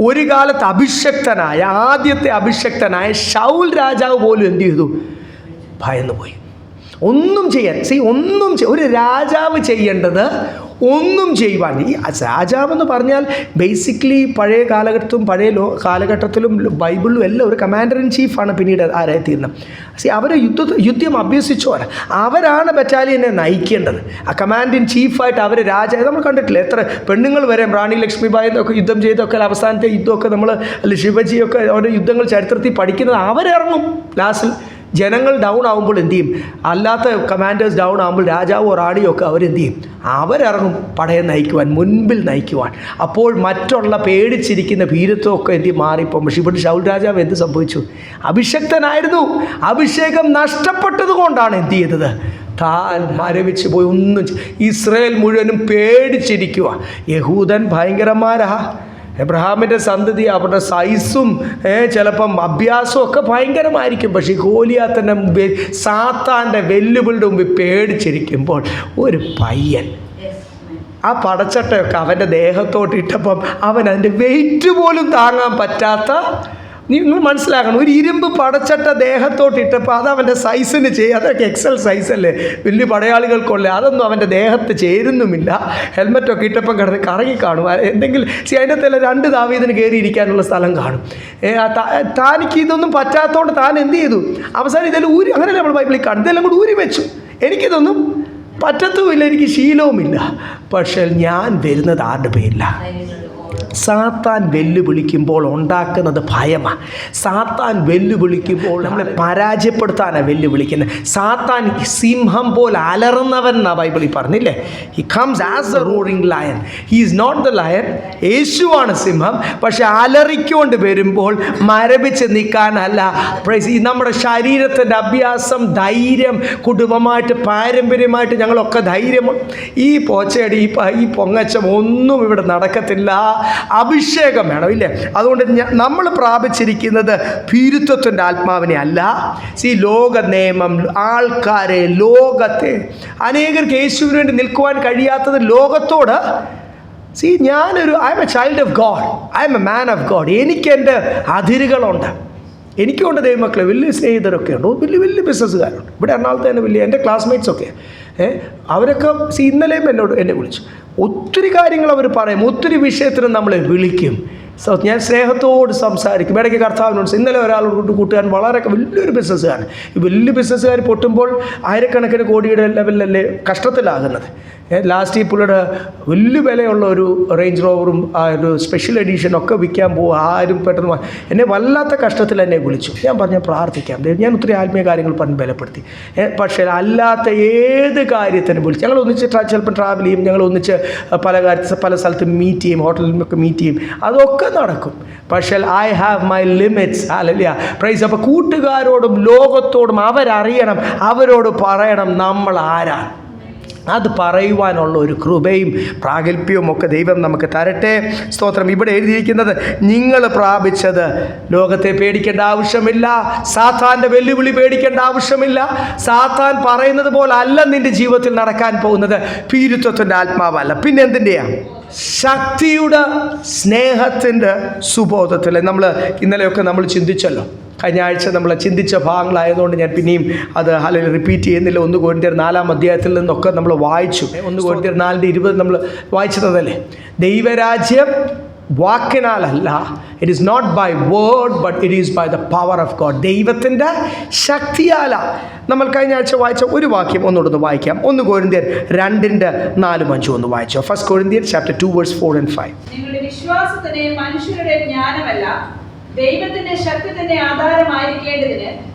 ഒരു കാലത്ത് അഭിഷക്തനായ, ആദ്യത്തെ അഭിഷക്തനായ ശൗൽ രാജാവ് പോലും എന്ത് ചെയ്തു? ഭയന്നു പോയി. ഒന്നും ചെയ്യാൻ ഒരു രാജാവ് ചെയ്യേണ്ടത് ഒന്നും ചെയ്യുവാൻ. ഈ രാജാവെന്ന് പറഞ്ഞാൽ ബേസിക്കലി പഴയ കാലഘട്ടത്തിലും ബൈബിളിലും എല്ലാം ഒരു കമാൻഡർ ഇൻ ചീഫാണ് പിന്നീട് ആരായി തീർന്നത്. അവർ യുദ്ധം അഭ്യസിച്ചവർ, അവരാണ് ബറ്റാലിയനെ നയിക്കേണ്ടത്. ആ കമാൻഡ് ഇൻ ചീഫായിട്ട് അവർ നമ്മൾ കണ്ടിട്ടില്ല, എത്ര പെണ്ണുങ്ങൾ വരെ റാണി ലക്ഷ്മിബായി എന്നൊക്കെ യുദ്ധം ചെയ്തൊക്കെ അവസാനത്തെ യുദ്ധമൊക്കെ നമ്മൾ ശിവജിയൊക്കെ ഓരോ യുദ്ധങ്ങൾ ചരിത്രത്തിൽ പഠിക്കുന്നത്. അവരിറങ്ങും ലാസ്റ്റിൽ. ജനങ്ങൾ ഡൗൺ ആകുമ്പോൾ എന്തു ചെയ്യും? അല്ലാത്ത കമാൻഡേഴ്സ് ഡൗൺ ആകുമ്പോൾ രാജാവോ റാണിയോ ഒക്കെ അവരെന്ത് ചെയ്യും? അവരിറങ്ങും പടയെ നയിക്കുവാൻ, മുൻപിൽ നയിക്കുവാൻ. അപ്പോൾ മറ്റുള്ള പേടിച്ചിരിക്കുന്ന ഭീരത്വമൊക്കെ എന്ത് മാറിപ്പോൾ. പക്ഷേ ഇവിടെ ശൗൽ രാജാവ് എന്ത് സംഭവിച്ചു? അഭിഷക്തനായിരുന്നു. അഭിഷേകം നഷ്ടപ്പെട്ടത് കൊണ്ടാണ് എന്ത് ചെയ്തത്? താൻ മരവിച്ച് പോയി. ഇസ്രായേൽ മുഴുവനും പേടിച്ചിരിക്കുക. യഹൂദൻ ഭയങ്കരന്മാരാ, എബ്രഹാമിൻ്റെ സന്തതി, അവരുടെ സൈസും ചിലപ്പം അഭ്യാസവും ഒക്കെ ഭയങ്കരമായിരിക്കും. പക്ഷേ ഗോലിയാത്തിൻ്റെ മുമ്പിൽ, സാത്താൻ്റെ വെല്ലുവിളിയുടെ മുമ്പിൽ പേടിച്ചിരിക്കുമ്പോൾ ഒരു പയ്യൻ ആ പടച്ചട്ടയൊക്കെ അവൻ്റെ ദേഹത്തോട്ട് ഇട്ടപ്പം അവൻ അതിൻ്റെ വെയിറ്റ് പോലും താങ്ങാൻ പറ്റാത്ത, നിങ്ങൾ മനസ്സിലാക്കണം, ഒരു ഇരുമ്പ് പടച്ചട്ട ദേഹത്തോട്ട് ഇട്ടപ്പോൾ അത് അവൻ്റെ സൈസിന് അതൊക്കെ എക്സൽ സൈസല്ലേ, വലിയ പടയാളികൾക്കുള്ള, അതൊന്നും അവൻ്റെ ദേഹത്ത് ചേരുന്നുമില്ല. ഹെൽമെറ്റൊക്കെ ഇട്ടപ്പം കിടന്ന് കറങ്ങി കാണും എന്തെങ്കിലും. അതിൻ്റെ തന്നെ 2 ദാവീദിന് കയറിയിരിക്കാനുള്ള സ്ഥലം കാണും. താനിക്ക് ഇതൊന്നും പറ്റാത്തതുകൊണ്ട് താൻ എന്ത് ചെയ്തു? അവസാനം ഇതെല്ലാം ഊരി, അങ്ങനെയല്ല നമ്മൾ ബൈബിളിൽ കാണും, ഇതെല്ലാം കൂടി ഊരി വെച്ചു. എനിക്കിതൊന്നും പറ്റത്തുമില്ല, എനിക്ക് ശീലവുമില്ല. പക്ഷേ ഞാൻ വരുന്നത് ആരുടെ പേരിലാണ്? സാത്താൻ വെല്ലുവിളിക്കുമ്പോൾ ഉണ്ടാക്കുന്നത് ഭയമാണ്. സാത്താൻ വെല്ലുവിളിക്കുമ്പോൾ നമ്മളെ പരാജയപ്പെടുത്താനാണ് വെല്ലുവിളിക്കുന്നത്. സാത്താൻ സിംഹം പോലെ അലറുന്നവൻ എന്നാണ് ബൈബിളിൽ പറഞ്ഞില്ലേ? He comes as a roaring lion. He is not the lion. യേശുവാണ് സിംഹം. പക്ഷെ അലറിക്കൊണ്ട് വരുമ്പോൾ മരവിച്ച് നിൽക്കാനല്ല. നമ്മുടെ ശരീരത്തിൻ്റെ അഭ്യാസം, ധൈര്യം, കുടുംബമായിട്ട് പാരമ്പര്യമായിട്ട് ഞങ്ങളൊക്കെ ധൈര്യമാണ്. ഈ പോച്ചയടി, ഈ പൊങ്ങച്ചം ഒന്നും ഇവിടെ നടക്കത്തില്ല. അഭിഷേകം വേണം, ഇല്ലേ? അതുകൊണ്ട് നമ്മൾ പ്രാപിച്ചിരിക്കുന്നത് ഭീരുത്വത്തിൻ്റെ ആത്മാവിനെ അല്ല. ലോക നിയമം, ആൾക്കാരെ, ലോകത്തെ, അനേകർക്ക് യേശുവിന് വേണ്ടി നിൽക്കുവാൻ കഴിയാത്തത് ലോകത്തോട്. I M A child of God, I M a man of God. എനിക്ക് എൻ്റെ അതിരുകളുണ്ട്. എനിക്കുണ്ട് ദൈവമക്കളെ, വലിയ സ്നേഹിതരൊക്കെ ഉണ്ട്, വലിയ വലിയ ബിസിനസ്സുകാരുണ്ട്. ഇവിടെ എറണാകുളത്ത് തന്നെ വലിയ എൻ്റെ ക്ലാസ്മേറ്റ്സൊക്കെ, അവരൊക്കെ ഇന്നലെയും എന്നെ വിളിച്ചു. ഒത്തിരി കാര്യങ്ങൾ അവർ പറയും, ഒത്തിരി വിഷയത്തിന് നമ്മളെ വിളിക്കും. ഞാൻ സ്നേഹത്തോട് സംസാരിക്കും. ഇടയ്ക്ക് കർത്താവിനോട്. ഇന്നലെ ഒരാളോട് കൂട്ടുകാരൻ വളരെ വലിയൊരു ബിസിനസ്സുകാരൻ. ഈ വലിയ ബിസിനസ്സുകാർ പൊട്ടുമ്പോൾ ആയിരക്കണക്കിന് കോടിയുടെ ലെവലിലല്ലേ കഷ്ടത്തിലാകുന്നത്. ലാസ്റ്റ് ഈ പുള്ളിയുടെ വലിയ വിലയുള്ള ഒരു റേഞ്ച് റോവറും ആ ഒരു സ്പെഷ്യൽ എഡീഷനൊക്കെ വിൽക്കാൻ പോകും. ആരും പെട്ടെന്ന് എന്നെ വല്ലാത്ത കഷ്ടത്തിൽ എന്നെ വിളിച്ചു. ഞാൻ പറഞ്ഞു പ്രാർത്ഥിക്കാം, ഞാൻ ഒത്തിരി ആത്മീയ കാര്യങ്ങൾ പറഞ്ഞ് ബലപ്പെടുത്തി. പക്ഷേ അല്ലാത്ത ഏത് കാര്യത്തിനും വിളിച്ചു. ഞങ്ങൾ ഒന്നിച്ച് ചിലപ്പോൾ ട്രാവൽ ചെയ്യും, ഞങ്ങൾ ഒന്നിച്ച് പല സ്ഥലത്തും മീറ്റ് ചെയ്യും, ഹോട്ടലിലൊക്കെ മീറ്റ് ചെയ്യും, അതൊക്കെ നടക്കും. പക്ഷേ ഐ ഹാവ് മൈ ലിമിറ്റ്സ്. അല്ലല്ല പ്രൈസ്. അപ്പോൾ കൂട്ടുകാരോടും ലോകത്തോടും അവരറിയണം, അവരോട് പറയണം നമ്മൾ ആരാണ്. അത് പറയുവാനുള്ള ഒരു കൃപയും പ്രാഗൽഭ്യവും ഒക്കെ ദൈവം നമുക്ക് തരട്ടെ. സ്തോത്രം. ഇവിടെ എഴുതിയിരിക്കുന്നത് നിങ്ങൾ പ്രാപിച്ചത് ലോകത്തെ പേടിക്കേണ്ട ആവശ്യമില്ല, സാത്താൻ്റെ വെല്ലുവിളി പേടിക്കേണ്ട ആവശ്യമില്ല. സാത്താൻ പറയുന്നത് പോലെ അല്ല നിൻ്റെ ജീവിതത്തിൽ നടക്കാൻ പോകുന്നത്. ഭീരുത്വത്തിൻ്റെ ആത്മാവല്ല, പിന്നെ എന്തിൻ്റെയാണ്? ശക്തിയുടെ, സ്നേഹത്തിൻ്റെ സുബോധത്തിൽ. ഇന്നലെയൊക്കെ നമ്മൾ ചിന്തിച്ചല്ലോ, കഴിഞ്ഞ ആഴ്ച നമ്മൾ ചിന്തിച്ച ഭാഗങ്ങളായതുകൊണ്ട് ഞാൻ പിന്നെയും അത് അല്ലെങ്കിൽ റിപ്പീറ്റ് ചെയ്യുന്നില്ല. 1 കൊരിന്ത്യർ 4-ാം അധ്യായത്തിൽ നിന്നൊക്കെ നമ്മൾ വായിച്ചു. 1 കൊരിന്ത്യർ 4:20 നമ്മൾ വായിച്ചതല്ലേ. ദൈവരാജ്യം വാക്കിനാലല്ല, it is not by word but it is by the power of God. ദൈവത്തിൻ്റെ ശക്തിയാലാണ്. നമ്മൾ കഴിഞ്ഞ ആഴ്ച വായിച്ച ഒരു വാക്യം ഒന്നുകൂടെ വായിക്കാം. 1 കൊരിന്ത്യർ 2:4-5 ഒന്ന് വായിച്ചോ. 1 Corinthians chapter 2 verse 4 and 5. നിങ്ങളുടെ വിശ്വാസത്തിന് മനുഷ്യരുടെ ജ്ഞാനമല്ല, ദൈവത്തിന്റെ ശക്തി തന്നെ ആധാരമായിരിക്കേണ്ടതിന്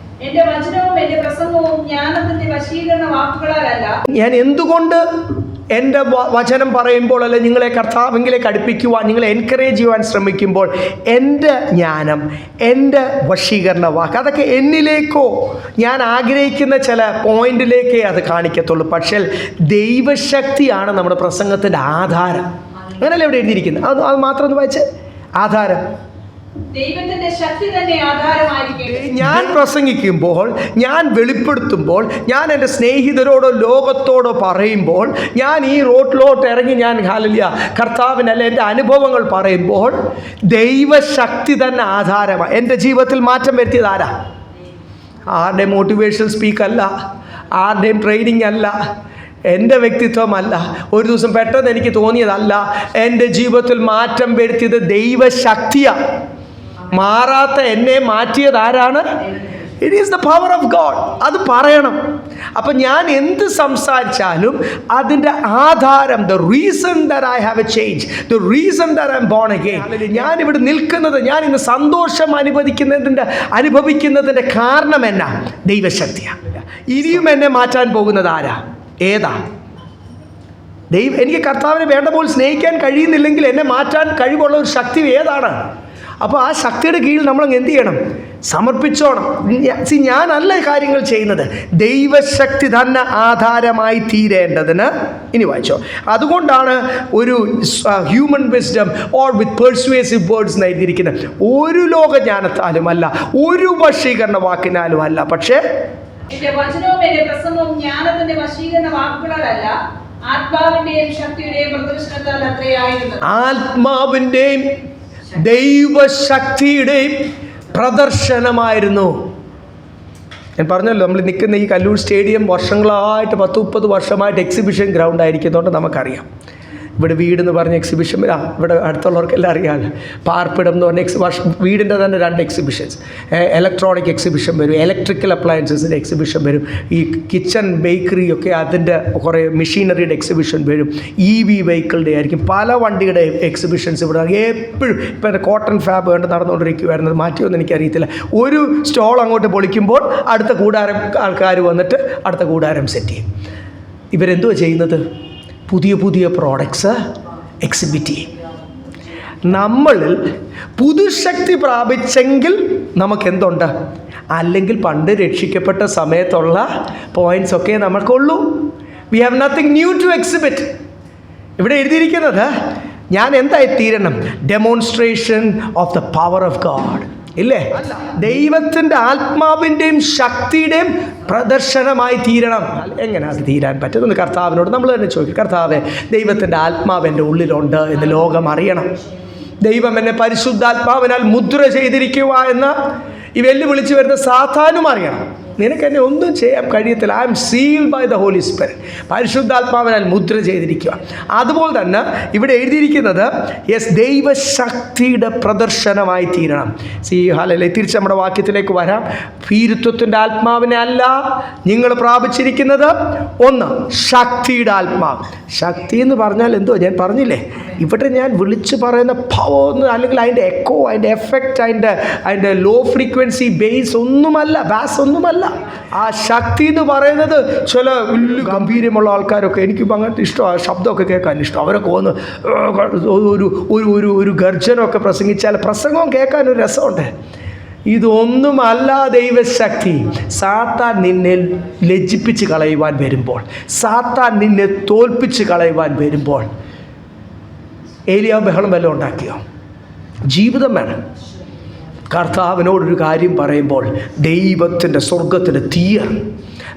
എന്റെ വചനവും എന്റെ പ്രസംഗവും ജ്ഞാനത്തിന്റെ വശീകരണ വാക്കുകളാലല്ല. ഞാൻ എന്തുകൊണ്ട് എൻ്റെ വചനം പറയുമ്പോൾ അല്ലെ നിങ്ങളെ കർത്താവിലേക്ക് അടുപ്പിക്കുവാൻ, നിങ്ങളെ എൻകറേജ് ചെയ്യുവാൻ ശ്രമിക്കുമ്പോൾ എൻ്റെ ജ്ഞാനം, എൻ്റെ വശീകരണ വാക്ക്, അതൊക്കെ എന്നിലേക്കോ ഞാൻ ആഗ്രഹിക്കുന്ന ചില പോയിന്റിലേക്കേ അത് കാണിക്കത്തുള്ളൂ. പക്ഷേ ദൈവശക്തിയാണ് നമ്മുടെ പ്രസംഗത്തിൻ്റെ ആധാരം. അങ്ങനെയല്ലേ ഇവിടെ എഴുതിയിരിക്കുന്നത്? അത് മാത്രം ഒന്ന് വായിച്ചേ. ആധാരം ദൈവത്തിന്റെ ശക്തി തന്നെ ആധാരമായിരിക്കും. ഞാൻ പ്രസംഗിക്കുമ്പോൾ, ഞാൻ വെളിപ്പെടുത്തുമ്പോൾ, ഞാൻ എൻ്റെ സ്നേഹിതരോടോ ലോകത്തോടോ പറയുമ്പോൾ, ഞാൻ ഈ റോഡിലോട്ട് ഇറങ്ങി ഞാൻ ഹല്ലേലൂയ കർത്താവിനല്ല എൻ്റെ അനുഭവങ്ങൾ പറയുമ്പോൾ ദൈവശക്തി തന്നെ ആധാരമാണ്. എൻ്റെ ജീവിതത്തിൽ മാറ്റം വരുത്തിയത് ആരാ? ആരുടെയും മോട്ടിവേഷണൽ സ്പീക്കല്ല, ആരുടെയും ട്രെയിനിങ് അല്ല, എൻ്റെ വ്യക്തിത്വമല്ല, ഒരു ദിവസം പെട്ടെന്ന് എനിക്ക് തോന്നിയതല്ല. എൻ്റെ ജീവിതത്തിൽ മാറ്റം വരുത്തിയത് ദൈവശക്തിയാണ്. മാറാത്ത എന്നെ മാറ്റിയത് ആരാണ്? It is the power of God. അത് പറയണം. അപ്പം ഞാൻ എന്ത് സംസാരിച്ചാലും അതിൻ്റെ ആധാരം, the reason that I have A change, the reason that I M born again, ഞാനിവിടെ നിൽക്കുന്നത്, ഞാൻ ഇന്ന് സന്തോഷം അനുഭവിക്കുന്നതിൻ്റെ കാരണം എന്നാ? ദൈവശക്തിയാണ്. ഇനിയും എന്നെ മാറ്റാൻ പോകുന്നത് ആരാ? ഏതാ? എനിക്ക് കർത്താവിനെ വേണ്ട പോലെ സ്നേഹിക്കാൻ കഴിയുന്നില്ലെങ്കിൽ എന്നെ മാറ്റാൻ കഴിവുള്ള ഒരു ശക്തി ഏതാണ്? അപ്പോൾ ആ ശക്തിയുടെ കീഴിൽ നമ്മളങ്ങ് എന്ത് ചെയ്യണം? സമർപ്പിച്ചോണം. ഞാനല്ല കാര്യങ്ങൾ ചെയ്യുന്നത്, ദൈവശക്തി തന്നെ ആധാരമായി തീരേണ്ടതിന്. ഇനി വായിച്ചോ. അതുകൊണ്ടാണ് ഒരു human wisdom or with persuasive words എഴുതിയിരിക്കുന്നത്. ഒരു ലോകജ്ഞാനത്താലുമല്ല, ഒരു വശീകരണ വാക്കിനാലും അല്ല, പക്ഷേ എന്റെ വചനവും എന്റെ പ്രസംഗവും ജ്ഞാനത്തിന്റെ വശീകരണ വാക്കുകളല്ല, ആത്മാവിന്റെയും ശക്തിയുടെയും പ്രദർശനത്താൽ അത്രയായിരുന്നു. ആത്മാവിന്റെയും ദൈവശക്തിയുടെയും പ്രദർശനമായിരുന്നു. ഞാൻ പറഞ്ഞല്ലോ, നമ്മൾ നിൽക്കുന്ന ഈ കല്ലൂർ സ്റ്റേഡിയം വർഷങ്ങളായിട്ട് 10-30 വർഷമായിട്ട് എക്സിബിഷൻ ഗ്രൗണ്ട് ആയിരിക്കുന്നതുകൊണ്ട് നമുക്കറിയാം. ഇവിടെ വീടെന്ന് പറഞ്ഞ എക്സിബിഷൻ ഇവിടെ അടുത്തുള്ളവർക്കെല്ലാം അറിയാമല്ലോ. പാർപ്പിടം എന്ന് പറഞ്ഞ വീടിൻ്റെ തന്നെ 2 എക്സിബിഷൻസ്, ഇലക്ട്രോണിക് എക്സിബിഷൻ വരും, ഇലക്ട്രിക്കൽ അപ്ലയൻസസിൻ്റെ എക്സിബിഷൻ വരും, ഈ കിച്ചൺ ബേക്കറി ഒക്കെ അതിൻ്റെ കുറേ മെഷീനറിയുടെ എക്സിബിഷൻ വരും, EV വെഹിക്കിളുടെ ആയിരിക്കും, പല വണ്ടിയുടെ എക്സിബിഷൻസ് ഇവിടെ എപ്പോഴും. ഇപ്പോൾ കോട്ടൺ ഫാബ് കണ്ട് നടന്നുകൊണ്ടിരിക്കുമായിരുന്നത്, മാറ്റിയൊന്നും എനിക്കറിയത്തില്ല. ഒരു സ്റ്റോൾ അങ്ങോട്ട് പൊളിക്കുമ്പോൾ അടുത്ത കൂടാരം ആൾക്കാർ വന്നിട്ട് അടുത്ത കൂടാരം സെറ്റ് ചെയ്യും. ഇവരെന്തുവാ ചെയ്യുന്നത്? പുതിയ പുതിയ പ്രോഡക്ട്സ് എക്സിബിറ്റ് ചെയ്യും. നമ്മളിൽ പുതുശക്തി പ്രാപിച്ചെങ്കിൽ നമുക്കെന്തുണ്ട്? അല്ലെങ്കിൽ പണ്ട് രക്ഷിക്കപ്പെട്ട സമയത്തുള്ള പോയിൻറ്റ്സ് ഒക്കെ നമുക്കുള്ളൂ. We have nothing new to exhibit. ഇവിടെ എഴുതിയിരിക്കുന്നത് ഞാൻ എന്തായി തീരണം? Demonstration of the power of God, ഇല്ലേ? ദൈവത്തിൻ്റെ ആത്മാവിൻ്റെയും ശക്തിയുടെയും പ്രദർശനമായി തീരണം. എങ്ങനെ അത് തീരാൻ പറ്റുമെന്ന് കർത്താവിനോട് നമ്മൾ തന്നെ ചോദിക്കും. കർത്താവേ, ദൈവത്തിൻ്റെ ആത്മാവ് എൻ്റെ ഉള്ളിലുണ്ട് എന്ന് ലോകം അറിയണം. ദൈവം എന്നെ പരിശുദ്ധാത്മാവിനാൽ മുദ്ര ചെയ്തിരിക്കുക എന്ന് ഈ വെല്ലുവിളിച്ച് വരുന്ന സാത്താനും അറിയണം. നിനക്ക് എന്നെ ഒന്നും ചെയ്യാൻ കഴിയത്തില്ല. I am sealed by the holy spirit. പരിശുദ്ധാത്മാവിനാൽ മുദ്ര ചെയ്തിരിക്കുക. അതുപോലെ തന്നെ ഇവിടെ എഴുതിയിരിക്കുന്നത് ദൈവശക്തിയുടെ പ്രദർശനമായി തീരണം. തിരിച്ച് നമ്മുടെ വാക്യത്തിലേക്ക് വരാം. ഭീരുത്വത്തിൻ്റെ ആത്മാവിനെ അല്ല നിങ്ങൾ പ്രാപിച്ചിരിക്കുന്നത്, ഒന്ന് ശക്തിയുടെ ആത്മാവ്. ശക്തി എന്ന് പറഞ്ഞാൽ എന്തോ ഞാൻ പറഞ്ഞില്ലേ, ഇവിടെ ഞാൻ വിളിച്ച് പറയുന്ന പവർ ഒന്ന്, അല്ലെങ്കിൽ അതിൻ്റെ എക്കോ, അതിൻ്റെ എഫക്റ്റ്, അതിൻ്റെ ലോ ഫ്രീക്വൻസി ബേസ് ഒന്നുമല്ല, ബാസ് ഒന്നുമല്ല. ആ ശക്തി എന്ന് പറയുന്നത് ചില വലിയ ഗംഭീര്യമുള്ള ആൾക്കാരൊക്കെ, എനിക്കിപ്പോൾ അങ്ങനത്തെ ഇഷ്ടമാണ്, ശബ്ദമൊക്കെ കേൾക്കാൻ ഇഷ്ടം. അവരൊക്കെ വന്ന് ഒരു ഗർജനമൊക്കെ പ്രസംഗിച്ചാൽ പ്രസംഗവും കേൾക്കാൻ ഒരു രസമുണ്ട്. ഇതൊന്നുമല്ല ദൈവശക്തി. സാത്താൻ നിന്നെ ലജ്ജിപ്പിച്ച് കളയുവാൻ വരുമ്പോൾ, സാത്താൻ നിന്നെ തോൽപ്പിച്ച് കളയുവാൻ വരുമ്പോൾ, ഏലിയാവ് ബഹളം വല്ലതും ഉണ്ടാക്കിയോ? ജീവിതം വേണം. കർത്താവിനോടൊരു കാര്യം പറയുമ്പോൾ ദൈവത്തിൻ്റെ സ്വർഗത്തിൻ്റെ തീയറും,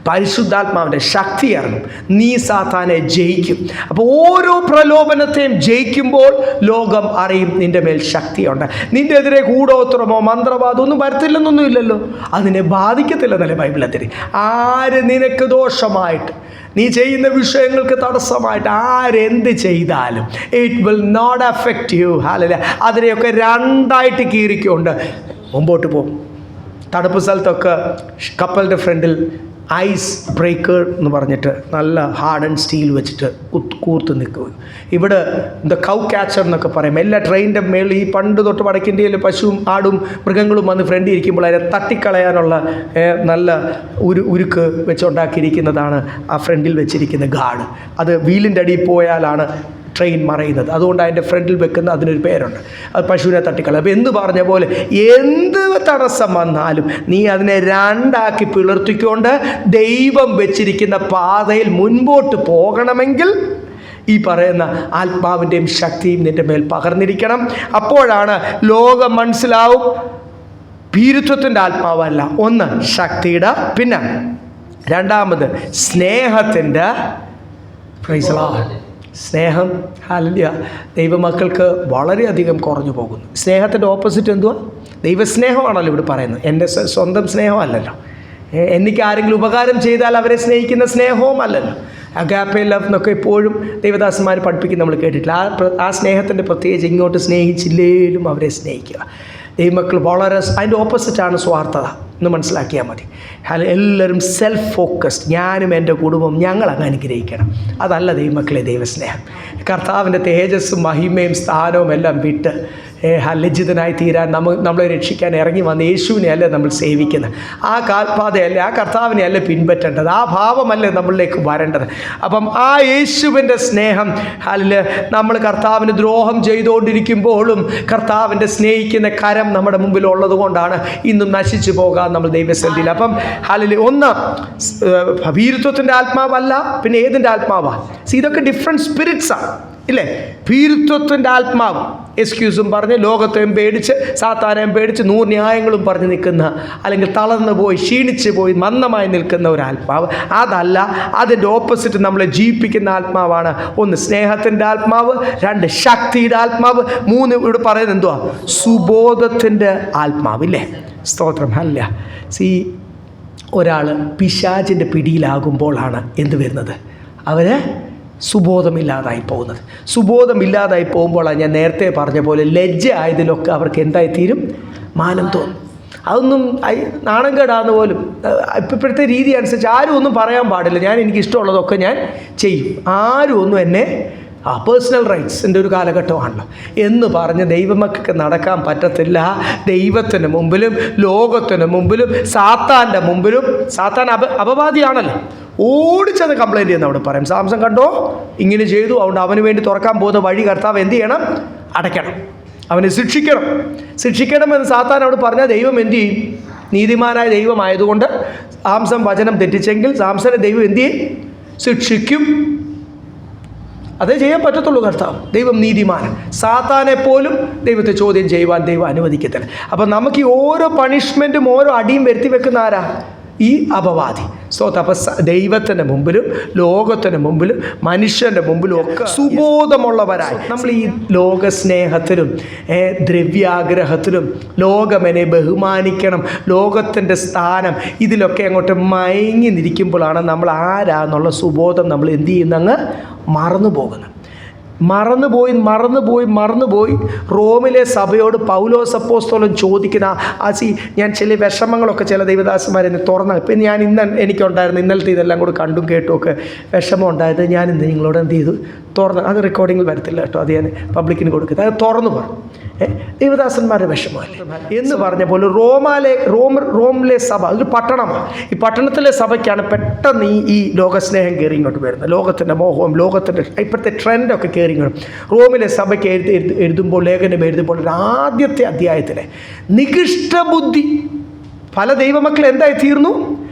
പരിശുദ്ധാത്മാവിൻ്റെ ശക്തി ഇറങ്ങും, നീ സാത്താനെ ജയിക്കും. അപ്പോൾ ഓരോ പ്രലോഭനത്തെയും ജയിക്കുമ്പോൾ ലോകം അറിയും നിൻ്റെ മേൽ ശക്തിയുണ്ട്. നിൻ്റെ എതിരെ കൂടോത്രമോ മന്ത്രവാദമോ ഒന്നും വരത്തില്ലെന്നൊന്നും ഇല്ലല്ലോ, അതിനെ ബാധിക്കത്തില്ലെന്നല്ലേ ബൈബിളിൽ തരും. ആര് നിനക്ക് ദോഷമായിട്ട്, നീ ചെയ്യുന്ന വിഷയങ്ങൾക്ക് തടസ്സമായിട്ട് ആരെന്ത് ചെയ്താലും it will not affect you. ഹല്ലേലൂയ. അതിനെയൊക്കെ രണ്ടായിട്ട് കീറിക്കൊണ്ട് മുമ്പോട്ട് പോകും. തണുപ്പ് സ്ഥലത്തൊക്കെ കപ്പലിൻ്റെ ഫ്രണ്ടിൽ ഐസ് ബ്രേക്കർ എന്ന് പറഞ്ഞിട്ട് നല്ല ഹാർഡ് ആൻഡ് സ്റ്റീൽ വെച്ചിട്ട് കൂർത്ത് നിൽക്കും. ഇവിടെ കൗ ക്യാച്ചർ എന്നൊക്കെ പറയും. എല്ലാ ട്രെയിനിൻ്റെ മേളിൽ ഈ പണ്ട് തൊട്ട് വടക്കിൻ്ത്യയിൽ പശുവും ആടും മൃഗങ്ങളും വന്ന് ഫ്രണ്ടിൽ ഇരിക്കുമ്പോൾ അതിനെ തട്ടിക്കളയാനുള്ള നല്ല ഉരുക്ക് വെച്ചുണ്ടാക്കിയിരിക്കുന്നതാണ് ആ ഫ്രണ്ടിൽ വെച്ചിരിക്കുന്ന ഗാർഡ്. അത് വീലിൻ്റെ അടിയിൽ പോയാലാണ് ട്രെയിൻ മറയുന്നത്. അതുകൊണ്ട് അതിൻ്റെ ഫ്രണ്ടിൽ വെക്കുന്ന അതിനൊരു പേരുണ്ട്. അത് പശുവിനെ തട്ടിക്കളയും. അപ്പോൾ എന്ന് പറഞ്ഞ പോലെ എന്ത് തടസ്സം വന്നാലും നീ അതിനെ രണ്ടാക്കി പിളർത്തിക്കൊണ്ട് ദൈവം വെച്ചിരിക്കുന്ന പാതയിൽ മുൻപോട്ട് പോകണമെങ്കിൽ ഈ പറയുന്ന ആത്മാവിൻ്റെയും ശക്തിയും നിൻ്റെ മേൽ പകർന്നിരിക്കണം. അപ്പോഴാണ് ലോകം മനസ്സിലാവും ഭീരുത്വത്തിൻ്റെ ആത്മാവല്ല, ഒന്ന് ശക്തിയുടെ, പിന്നെ രണ്ടാമത് സ്നേഹത്തിൻ്റെ. Praise the Lord. സ്നേഹം, ഹല്ലേലൂയ, ദൈവമക്കൾക്ക് വളരെയധികം കുറഞ്ഞു പോകുന്നു. സ്നേഹത്തിൻ്റെ ഓപ്പോസിറ്റ് എന്തുവാ? ദൈവസ്നേഹമാണല്ലോ ഇവിടെ പറയുന്നത്. എൻ്റെ സ്വന്തം സ്നേഹമല്ലല്ലോ. എനിക്ക് ആരെങ്കിലും ഉപകാരം ചെയ്താൽ അവരെ സ്നേഹിക്കുന്ന സ്നേഹവും അല്ലല്ലോ. അഗാപ്പെ ലവ് എന്നൊക്കെ എപ്പോഴും ദൈവദാസന്മാർ പഠിപ്പിക്കും, നമ്മൾ കേട്ടിട്ടില്ല. ആ സ്നേഹത്തിൻ്റെ പ്രത്യേകിച്ച് ഇങ്ങോട്ട് സ്നേഹിച്ചില്ലേലും അവരെ സ്നേഹിക്കുക. ദൈവമക്കൾ വളരെ അതിൻ്റെ ഓപ്പോസിറ്റാണ് സ്വാർത്ഥത എന്ന് മനസ്സിലാക്കിയാൽ മതി. എല്ലാവരും സെൽഫ് ഫോക്കസ്ഡ്, ഞാനും എൻ്റെ കുടുംബം ഞങ്ങളങ്ങ് അനുഗ്രഹിക്കണം. അതല്ല ദൈവമക്കളെ ദൈവസ്നേഹം. കർത്താവിൻ്റെ തേജസ്സും മഹിമയും സ്ഥാനവും എല്ലാം വിട്ട് ലജ്ജിതനായി തീരാൻ നമ്മളെ രക്ഷിക്കാൻ ഇറങ്ങി വന്ന യേശുവിനെ അല്ലേ നമ്മൾ സേവിക്കുന്നത്. ആ കാൽപാതയല്ലേ, ആ കർത്താവിനെ അല്ലേ പിൻപറ്റേണ്ടത്, ആ ഭാവമല്ലേ നമ്മളിലേക്ക് വരേണ്ടത്. അപ്പം ആ യേശുവിൻ്റെ സ്നേഹം നമ്മൾ കർത്താവിന് ദ്രോഹം ചെയ്തുകൊണ്ടിരിക്കുമ്പോഴും കർത്താവിൻ്റെ സ്നേഹിക്കുന്ന കരം നമ്മുടെ മുമ്പിൽ ഉള്ളത് കൊണ്ടാണ് ഇന്നും നശിച്ചു പോകാൻ നമ്മൾ ദൈവസന്നിധിയിൽ. അപ്പം ഒന്ന് ഭീരുത്വത്തിൻ്റെ ആത്മാവല്ല, പിന്നെ ഏതിൻ്റെ ആത്മാവാണ്? ഇതൊക്കെ ഡിഫറെൻറ്റ് സ്പിരിറ്റ്സാണ് ഇല്ലേ? ഭീരുത്വത്തിൻ്റെ ആത്മാവ് എക്സ്ക്യൂസും പറഞ്ഞ് ലോകത്തെയും പേടിച്ച് സാത്താനെയും പേടിച്ച് 100 ന്യായങ്ങളും പറഞ്ഞ് നിൽക്കുന്ന, അല്ലെങ്കിൽ തളർന്നു പോയി ക്ഷീണിച്ച് പോയി മന്ദമായി നിൽക്കുന്ന ഒരു ആത്മാവ് അതല്ല. അതിൻ്റെ ഓപ്പോസിറ്റ് നമ്മളെ ജീവിപ്പിക്കുന്ന ആത്മാവാണ്. ഒന്ന് സ്നേഹത്തിൻ്റെ ആത്മാവ്, രണ്ട് ശക്തിയുടെ ആത്മാവ്, മൂന്ന് ഇവിടെ പറയുന്നത് എന്തുവാ? സുബോധത്തിൻ്റെ ആത്മാവ് ഇല്ലേ? സ്തോത്രം. അല്ല ഒരാൾ പിശാചിൻ്റെ പിടിയിലാകുമ്പോഴാണ് എന്ത് വരുന്നത്? അവർ സുബോധമില്ലാതായി പോകുന്നത്. സുബോധമില്ലാതായി പോകുമ്പോഴാണ് ഞാൻ നേരത്തെ പറഞ്ഞ പോലെ ലജ്ജ ആയതിലൊക്കെ അവർക്ക് എന്തായിത്തീരും? മാനം തോന്നും. അതൊന്നും നാണം കേടാന്ന് പോലും ഇപ്പോഴത്തെ രീതി അനുസരിച്ച് ആരും ഒന്നും പറയാൻ പാടില്ല. എനിക്കിഷ്ടമുള്ളതൊക്കെ ഞാൻ ചെയ്യും, ആരും ഒന്നും എന്നെ പേഴ്സണൽ റൈറ്റ്സിൻ്റെ ഒരു കാലഘട്ടമാണല്ലോ എന്ന് പറഞ്ഞ് ദൈവമക്കൾക്ക് നടക്കാൻ പറ്റത്തില്ല. ദൈവത്തിന് മുമ്പിലും ലോകത്തിന് മുമ്പിലും സാത്താൻ്റെ മുമ്പിലും. സാത്താൻ അപവാദിയാണല്ലോ. ഓടിച്ചത് കംപ്ലൈൻറ്റ് ചെയ്യുന്ന അവിടെ പറയും, സാംസൺ കണ്ടോ ഇങ്ങനെ ചെയ്തു, അതുകൊണ്ട് അവന് വേണ്ടി തുറക്കാൻ പോകുന്ന വഴി കർത്താവ് എന്ത് ചെയ്യണം? അടയ്ക്കണം, അവനെ ശിക്ഷിക്കണമെന്ന് സാത്താൻ അവിടെ പറഞ്ഞാൽ ദൈവം എന്ത് ചെയ്യും? നീതിമാനായ ദൈവമായതുകൊണ്ട് സാംസൺ വചനം തെറ്റിച്ചെങ്കിൽ സാംസനെ ദൈവം എന്ത് ചെയ്യും? ശിക്ഷിക്കും. അതേ ചെയ്യാൻ പറ്റത്തുള്ളൂ കർത്താവ്. ദൈവം നീതിമാൻ. സാത്താനെ പോലും ദൈവത്തെ ചോദ്യം ചെയ്യുവാൻ ദൈവം അനുവദിക്കത്തില്ല. അപ്പം നമുക്ക് ഈ ഓരോ പണിഷ്മെൻറ്റും ഓരോ അടിയും വരുത്തി വെക്കുന്ന ആരാ? ഈ അപവാദി. അപ്പം ദൈവത്തിൻ്റെ മുമ്പിലും ലോകത്തിൻ്റെ മുമ്പിലും മനുഷ്യൻ്റെ മുമ്പിലും ഒക്കെ സുബോധമുള്ളവരായി നമ്മൾ ഈ ലോകസ്നേഹത്തിലും ദ്രവ്യാഗ്രഹത്തിലും ലോകമെന്നെ ബഹുമാനിക്കണം, ലോകത്തിൻ്റെ സ്ഥാനം, ഇതിലൊക്കെ അങ്ങോട്ട് മയങ്ങി നിൽക്കുമ്പോഴാണ് നമ്മൾ ആരാന്നുള്ള സുബോധം നമ്മൾ എന്ത് ചെയ്യുന്നങ്ങ് മറന്നു പോകുന്നത്. മറന്നുപോയി റോമിലെ സഭയോട് പൗലോസ് അപ്പോസ്തലൻ ചോദിക്കുന്ന ഞാൻ ചില വിഷമങ്ങളൊക്കെ ചില ദൈവദാസന്മാരെ തുറന്ന ഇപ്പം ഞാൻ എനിക്കുണ്ടായിരുന്നു ഇന്നലത്തെ ഇതെല്ലാം കൂടെ കണ്ടും കേട്ടുമൊക്കെ വിഷമം ഉണ്ടായത് ഞാൻ ഇന്ന് നിങ്ങളോട് എന്ത് ചെയ്തു തുറന്ന്, അത് റെക്കോർഡിങ്ങിൽ വരത്തില്ല കേട്ടോ, അത് ഞാൻ പബ്ലിക്കിന് കൊടുക്കുന്നത്, അത് തുറന്നു പറഞ്ഞു. ദൈവദാസന്മാരുടെ വിഷമമല്ലേ എന്ന് പറഞ്ഞ പോലെ റോമിലെ സഭ ഒരു പട്ടണമാണ്. ഈ പട്ടണത്തിലെ സഭയ്ക്കാണ് പെട്ടെന്ന് ഈ ലോകസ്നേഹം കയറി ഇങ്ങോട്ട് വരുന്നത്, ലോകത്തിൻ്റെ മോഹവും ലോകത്തിൻ്റെ ഇപ്പോഴത്തെ ട്രെൻഡൊക്കെ കയറി ഇങ്ങോട്ട്. റോമിലെ സഭയ്ക്ക് എഴുതുമ്പോൾ ലേഖനം എഴുതുമ്പോൾ ആദ്യത്തെ അധ്യായത്തിലെ നികൃഷ്ടബുദ്ധി പല ദൈവമക്കൾ എന്തായി തീർന്നു?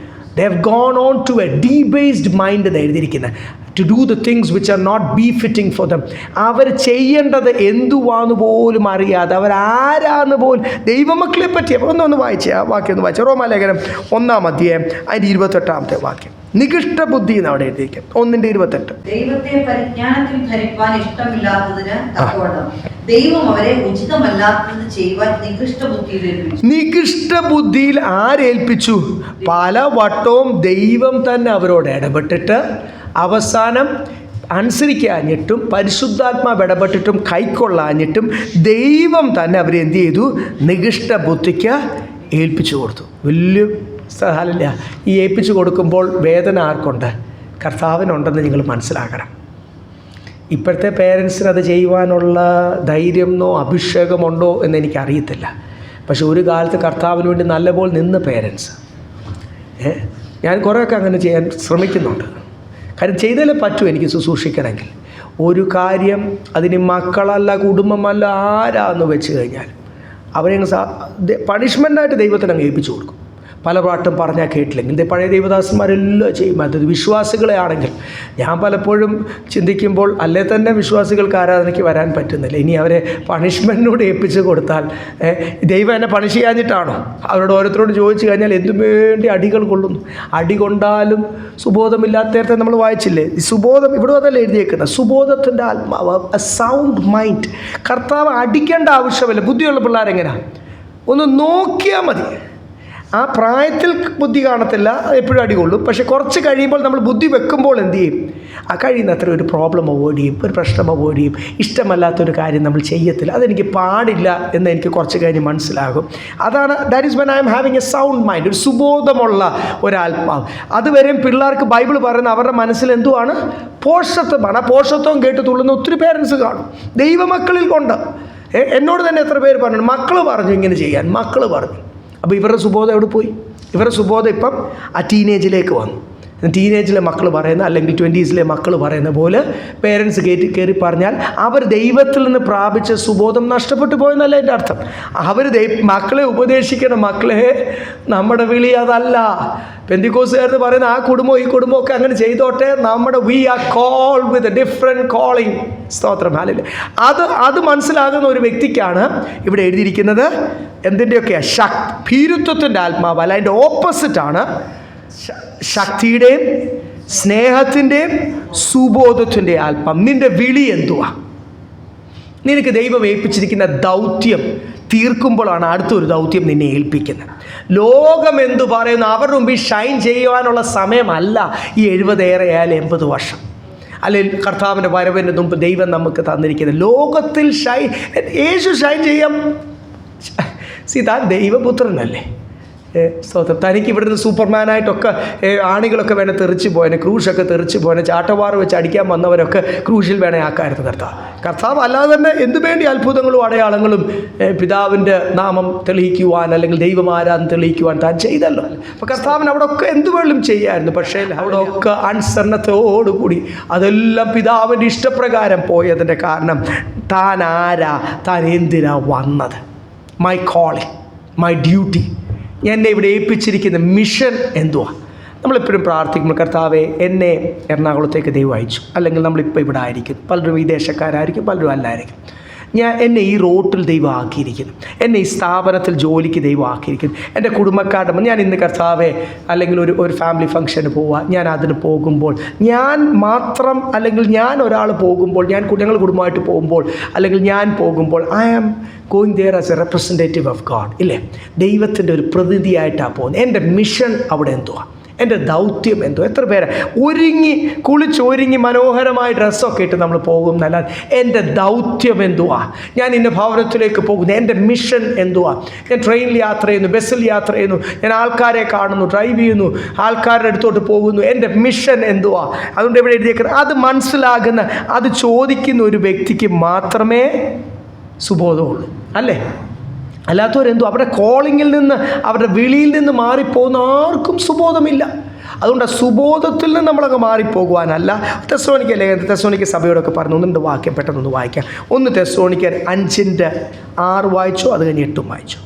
They have gone on to a debased mind എന്ന് എഴുതിയിരിക്കുന്നത്. To do the things which are not befitting for them. അവർ ചെയ്യേണ്ടത് എന്തുവാന്ന് പോലും അറിയാതെ അവരാരാന്ന് പോലും ദൈവമക്കളെ പറ്റി ഒന്ന് വായിച്ചേ, ആ വാക്യം ഒന്ന് വായിച്ചേ. റോമാലേഖനം 1-ാം അധ്യായം അതിൻ്റെ 28-ാമത്തെ വാക്യം. നികൃഷ്ട ബുദ്ധി എന്ന് അവിടെ എഴുതിയിരിക്കും. 1:28. ദൈവത്തെ പരിജ്ഞാനത്തിൽ ധരിപ്പാൻ ഇഷ്ടമില്ലാത്തതിന് തക്കവണ്ണം ദൈവം അവരെ ഉചിതമല്ലാത്തത് ചെയ്യുവാൻ നികൃഷ്ട ബുദ്ധിയിൽ ആരേൽപ്പിച്ചു? പല വട്ടവും ദൈവം തന്നെ അവരോട് ഇടപെട്ടിട്ട് അവസാനം അനുസരിക്കാഞ്ഞിട്ടും പരിശുദ്ധാത്മാവ് ഇടപെട്ടിട്ടും കൈക്കൊള്ളാഞ്ഞിട്ടും ദൈവം തന്നെ അവരെ എന്ത് ചെയ്തു? നികൃഷ്ട ബുദ്ധിക്ക് ഏൽപ്പിച്ചു കൊടുത്തു. വലിയ സ്ഥലമില്ല. ഈ ഏൽപ്പിച്ചു കൊടുക്കുമ്പോൾ വേദന ആർക്കുണ്ട്? കർത്താവിനുണ്ടെന്ന് നിങ്ങൾ മനസ്സിലാക്കണം. ഇപ്പോഴത്തെ പേരൻസിന് അത് ചെയ്യുവാനുള്ള ധൈര്യമോ അഭിഷേകമുണ്ടോ എന്ന് എനിക്കറിയത്തില്ല. പക്ഷെ ഒരു കാലത്ത് കർത്താവിന് വേണ്ടി നല്ലപോലെ നിന്ന പേരൻസ്, ഞാൻ കുറേയൊക്കെ അങ്ങനെ ചെയ്യാൻ ശ്രമിക്കുന്നുണ്ട്. കാര്യം ചെയ്താലേ പറ്റൂ എനിക്ക് ശുശ്രൂഷിക്കണമെങ്കിൽ. ഒരു കാര്യം അതിന് മക്കളല്ല കുടുംബമല്ല ആരാന്ന് വെച്ച് കഴിഞ്ഞാൽ അവരെ പണിഷ്മെൻ്റായിട്ട് ദൈവത്തിന് അങ്ങ് ഏൽപ്പിച്ചു കൊടുക്കും. പല പാട്ടും പറഞ്ഞാൽ കേട്ടില്ലെങ്കിൽ പഴയ ദൈവദാസന്മാരെല്ലാം ചെയ്യും. അത് വിശ്വാസികളെ ആണെങ്കിൽ ഞാൻ പലപ്പോഴും ചിന്തിക്കുമ്പോൾ അല്ലേ തന്നെ വിശ്വാസികൾക്ക് ആരാധനയ്ക്ക് വരാൻ പറ്റുന്നില്ല, ഇനി അവരെ പണിഷ്മെൻറ്റിനോട് ഏൽപ്പിച്ച് കൊടുത്താൽ ദൈവം എന്നെ പണിഷ് ചെയ്യാഞ്ഞിട്ടാണോ? അവരോട് ഓരോരുത്തരോട് ചോദിച്ചു കഴിഞ്ഞാൽ എന്തിനു വേണ്ടി അടികൾ കൊള്ളുന്നു. അടി കൊണ്ടാലും സുബോധമില്ലാത്തേരത്തെ നമ്മൾ വായിച്ചില്ലേ? ഈ സുബോധം ഇവിടെ അതല്ല എഴുതിയേക്കുന്നത്. സുബോധത്തിൻ്റെ ആത്മാവ്, എ സൗണ്ട് മൈൻഡ്. കർത്താവ് അടിക്കേണ്ട ആവശ്യമില്ല. ബുദ്ധിയുള്ള പിള്ളേരെങ്ങനെയാണ്? ഒന്ന് നോക്കിയാൽ മതി. ആ പ്രായത്തിൽ ബുദ്ധി കാണത്തില്ല, എപ്പോഴും അടികൊള്ളും. പക്ഷെ കുറച്ച് കഴിയുമ്പോൾ നമ്മൾ ബുദ്ധി വെക്കുമ്പോൾ എന്ത് ചെയ്യും? ആ കഴിയുന്നത്ര ഒരു പ്രോബ്ലം അവോയ്ഡ് ചെയ്യും, ഒരു പ്രശ്നം അവോയ്ഡ് ചെയ്യും. ഇഷ്ടമല്ലാത്തൊരു കാര്യം നമ്മൾ ചെയ്യത്തില്ല. അതെനിക്ക് പാടില്ല എന്ന് എനിക്ക് കുറച്ച് കഴിഞ്ഞ് മനസ്സിലാകും. അതാണ് that is when I M having A sound mind, ഒരു സുബോധമുള്ള ഒരാത്മാവ്. അതുവരെയും പിള്ളേർക്ക് ബൈബിൾ പറയുന്ന അവരുടെ മനസ്സിൽ എന്തുവാണ്? പോഷത്വമാണ്. ആ പോഷത്വം കേട്ട് തുള്ളുന്ന ഒത്തിരി പേരൻസ് കാണും ദൈവമക്കളിൽ കൊണ്ട്. എന്നോട് തന്നെ എത്ര പേര് പറഞ്ഞു, മക്കൾ പറഞ്ഞു ഇങ്ങനെ ചെയ്യാൻ, മക്കൾ പറഞ്ഞു. അപ്പോൾ ഇവരുടെ സുബോധം എവിടെ പോയി? ഇവരുടെ സുബോധം ഇപ്പം ആ ടീനേജിലേക്ക് വന്നു. ടീനേജിലെ മക്കൾ പറയുന്ന അല്ലെങ്കിൽ 20s മക്കൾ പറയുന്ന പോലെ പേരൻസ് കയറി പറഞ്ഞാൽ അവർ ദൈവത്തിൽ നിന്ന് പ്രാപിച്ച സുബോധം നഷ്ടപ്പെട്ടു പോയെന്നല്ല എൻ്റെ അർത്ഥം. അവർ മക്കളെ ഉപദേശിക്കണം, മക്കളെ നമ്മുടെ വിളി അതല്ല. പെന്തിക്കോസുകാരെന്ന് പറയുന്ന ആ കുടുംബം ഈ കുടുംബമൊക്കെ അങ്ങനെ ചെയ്തോട്ടെ, നമ്മുടെ we are called with a different calling. സ്തോത്രം, ഹല്ലേലൂയ. അത് മനസ്സിലാകുന്ന ഒരു വ്യക്തിക്കാണ് ഇവിടെ എഴുതിയിരിക്കുന്നത് എന്തിൻ്റെയൊക്കെയാണ്? ഭീരുത്വത്തിൻ്റെ ആത്മാവ് അല്ല, അതിൻ്റെ ഓപ്പോസിറ്റാണ് ശക്തിയുടെയും സ്നേഹത്തിൻ്റെയും സുബോധത്തിൻ്റെ ആത്മാവ്. നിൻ്റെ വിളി എന്തുവാ? നിനക്ക് ദൈവം ഏൽപ്പിച്ചിരിക്കുന്ന ദൗത്യം തീർക്കുമ്പോഴാണ് അടുത്തൊരു ദൗത്യം നിന്നെ ഏൽപ്പിക്കുന്നത്. ലോകം എന്തു പറയുന്നു? അവരുടെ മുമ്പിൽ ഷൈൻ ചെയ്യുവാനുള്ള സമയമല്ല ഈ 70 ഏറെയായാലും 80 വർഷം, അല്ലെങ്കിൽ കർത്താവിൻ്റെ വരവിന് മുമ്പ് ദൈവം നമുക്ക് തന്നിരിക്കുന്നത്. ലോകത്തിൽ യേശു ഷൈൻ ചെയ്യാം. താൻ ദൈവപുത്രനല്ലേ? സ്തോത്രം. തനിക്ക് ഇവിടുന്ന് സൂപ്പർമാനായിട്ടൊക്കെ ആണികളൊക്കെ വേണേൽ തെറിച്ച് പോയനെ, ക്രൂശൊക്കെ തെറിച്ച് പോയനെ, ചാട്ടവാറ് വെച്ച് അടിക്കാൻ വന്നവരൊക്കെ ക്രൂശിൽ വേണേൽ ആക്കായിരുന്നു കർത്താവ്. അല്ലാതെ തന്നെ എന്തു വേണ്ടി അത്ഭുതങ്ങളും അടയാളങ്ങളും പിതാവിൻ്റെ നാമം തെളിയിക്കുവാൻ അല്ലെങ്കിൽ ദൈവമാരാധന തെളിയിക്കുവാൻ താൻ ചെയ്തല്ലോ. അപ്പോൾ കർത്താവിന് അവിടെ ഒക്കെ എന്തു വേണം ചെയ്യായിരുന്നു. പക്ഷേ അവിടെ ഒക്കെ അനുസരണത്തോടുകൂടി അതെല്ലാം പിതാവിൻ്റെ ഇഷ്ടപ്രകാരം പോയതിൻ്റെ കാരണം താൻ ആരാ, താൻ എന്തിനാ വന്നത്? മൈ കോളിംഗ്, മൈ ഡ്യൂട്ടി, എന്നെ ഇവിടെ ഏൽപ്പിച്ചിരിക്കുന്ന മിഷൻ എന്തുവാ? നമ്മളെപ്പോഴും പ്രാർത്ഥിക്കുമ്പോൾ കർത്താവെ എന്നെ എറണാകുളത്തേക്ക് ദൈവം അയച്ചു, അല്ലെങ്കിൽ നമ്മളിപ്പോൾ ഇവിടെ ആയിരിക്കും, പലരും വിദേശക്കാരായിരിക്കും, പലരും അല്ലായിരിക്കും. എന്നെ ഈ റോട്ടിൽ ദൈവം ആക്കിയിരിക്കുന്നു, എന്നെ ഈ സ്ഥാപനത്തിൽ ജോലിക്ക് ദൈവം ആക്കിയിരിക്കുന്നു, എൻ്റെ കുടുംബക്കാരുടെ ഞാൻ ഇന്ന് കർത്താവെ അല്ലെങ്കിൽ ഒരു ഫാമിലി ഫംഗ്ഷന് പോവുക, ഞാൻ അതിന് പോകുമ്പോൾ ഞാൻ മാത്രം അല്ലെങ്കിൽ ഞാൻ ഒരാൾ പോകുമ്പോൾ, ഞങ്ങൾ കുടുംബമായിട്ട് പോകുമ്പോൾ അല്ലെങ്കിൽ ഞാൻ പോകുമ്പോൾ I am going there as a representative of God. ഇല്ലേ, ദൈവത്തിൻ്റെ ഒരു പ്രതിനിധിയായിട്ടാണ് പോകുന്നത്. എൻ്റെ മിഷൻ അവിടെ എന്തുവാ, എൻ്റെ ദൗത്യം എന്തോ. എത്ര പേര് കുളിച്ചൊരുങ്ങി മനോഹരമായ ഡ്രസ്സൊക്കെ ഇട്ട് നമ്മൾ പോകും എന്നല്ലാതെ എൻ്റെ ദൗത്യം എന്തുവാ, ഞാൻ ഇന്ന ഭവനത്തിലേക്ക് പോകുന്നു, എൻ്റെ മിഷൻ എന്തുവാ. ഞാൻ ട്രെയിനിൽ യാത്ര ചെയ്യുന്നു, ബസ്സിൽ യാത്ര ചെയ്യുന്നു, ഞാൻ ആൾക്കാരെ കാണുന്നു, ഡ്രൈവ് ചെയ്യുന്നു, ആൾക്കാരുടെ അടുത്തോട്ട് പോകുന്നു, എൻ്റെ മിഷൻ എന്തുവാ. അതുകൊണ്ട് ഇവിടെ എഴുതിയേക്കുന്നത് അത് മനസ്സിലാകുന്ന, അത് ചോദിക്കുന്ന ഒരു വ്യക്തിക്ക് മാത്രമേ സുബോധമുള്ളൂ, അല്ലേ? അല്ലാത്തവരെന്തോ അവരുടെ കോളിങ്ങിൽ നിന്ന്, അവരുടെ വിളിയിൽ നിന്ന് മാറിപ്പോകുന്ന ആർക്കും സുബോധമില്ല. അതുകൊണ്ട് സുബോധത്തിൽ നിന്ന് നമ്മളങ്ങ് മാറിപ്പോകുവാനല്ല. തെസ്സലോനിക്ക സഭയോടൊക്കെ പറഞ്ഞു, ഒന്നുണ്ട് വാക്യം പെട്ടെന്നൊന്ന് വായിക്കാം. 1 തെസ്സലോനിക്കർ 5:6 വായിച്ചു, അത് കഴിഞ്ഞ് 8 വായിച്ചു.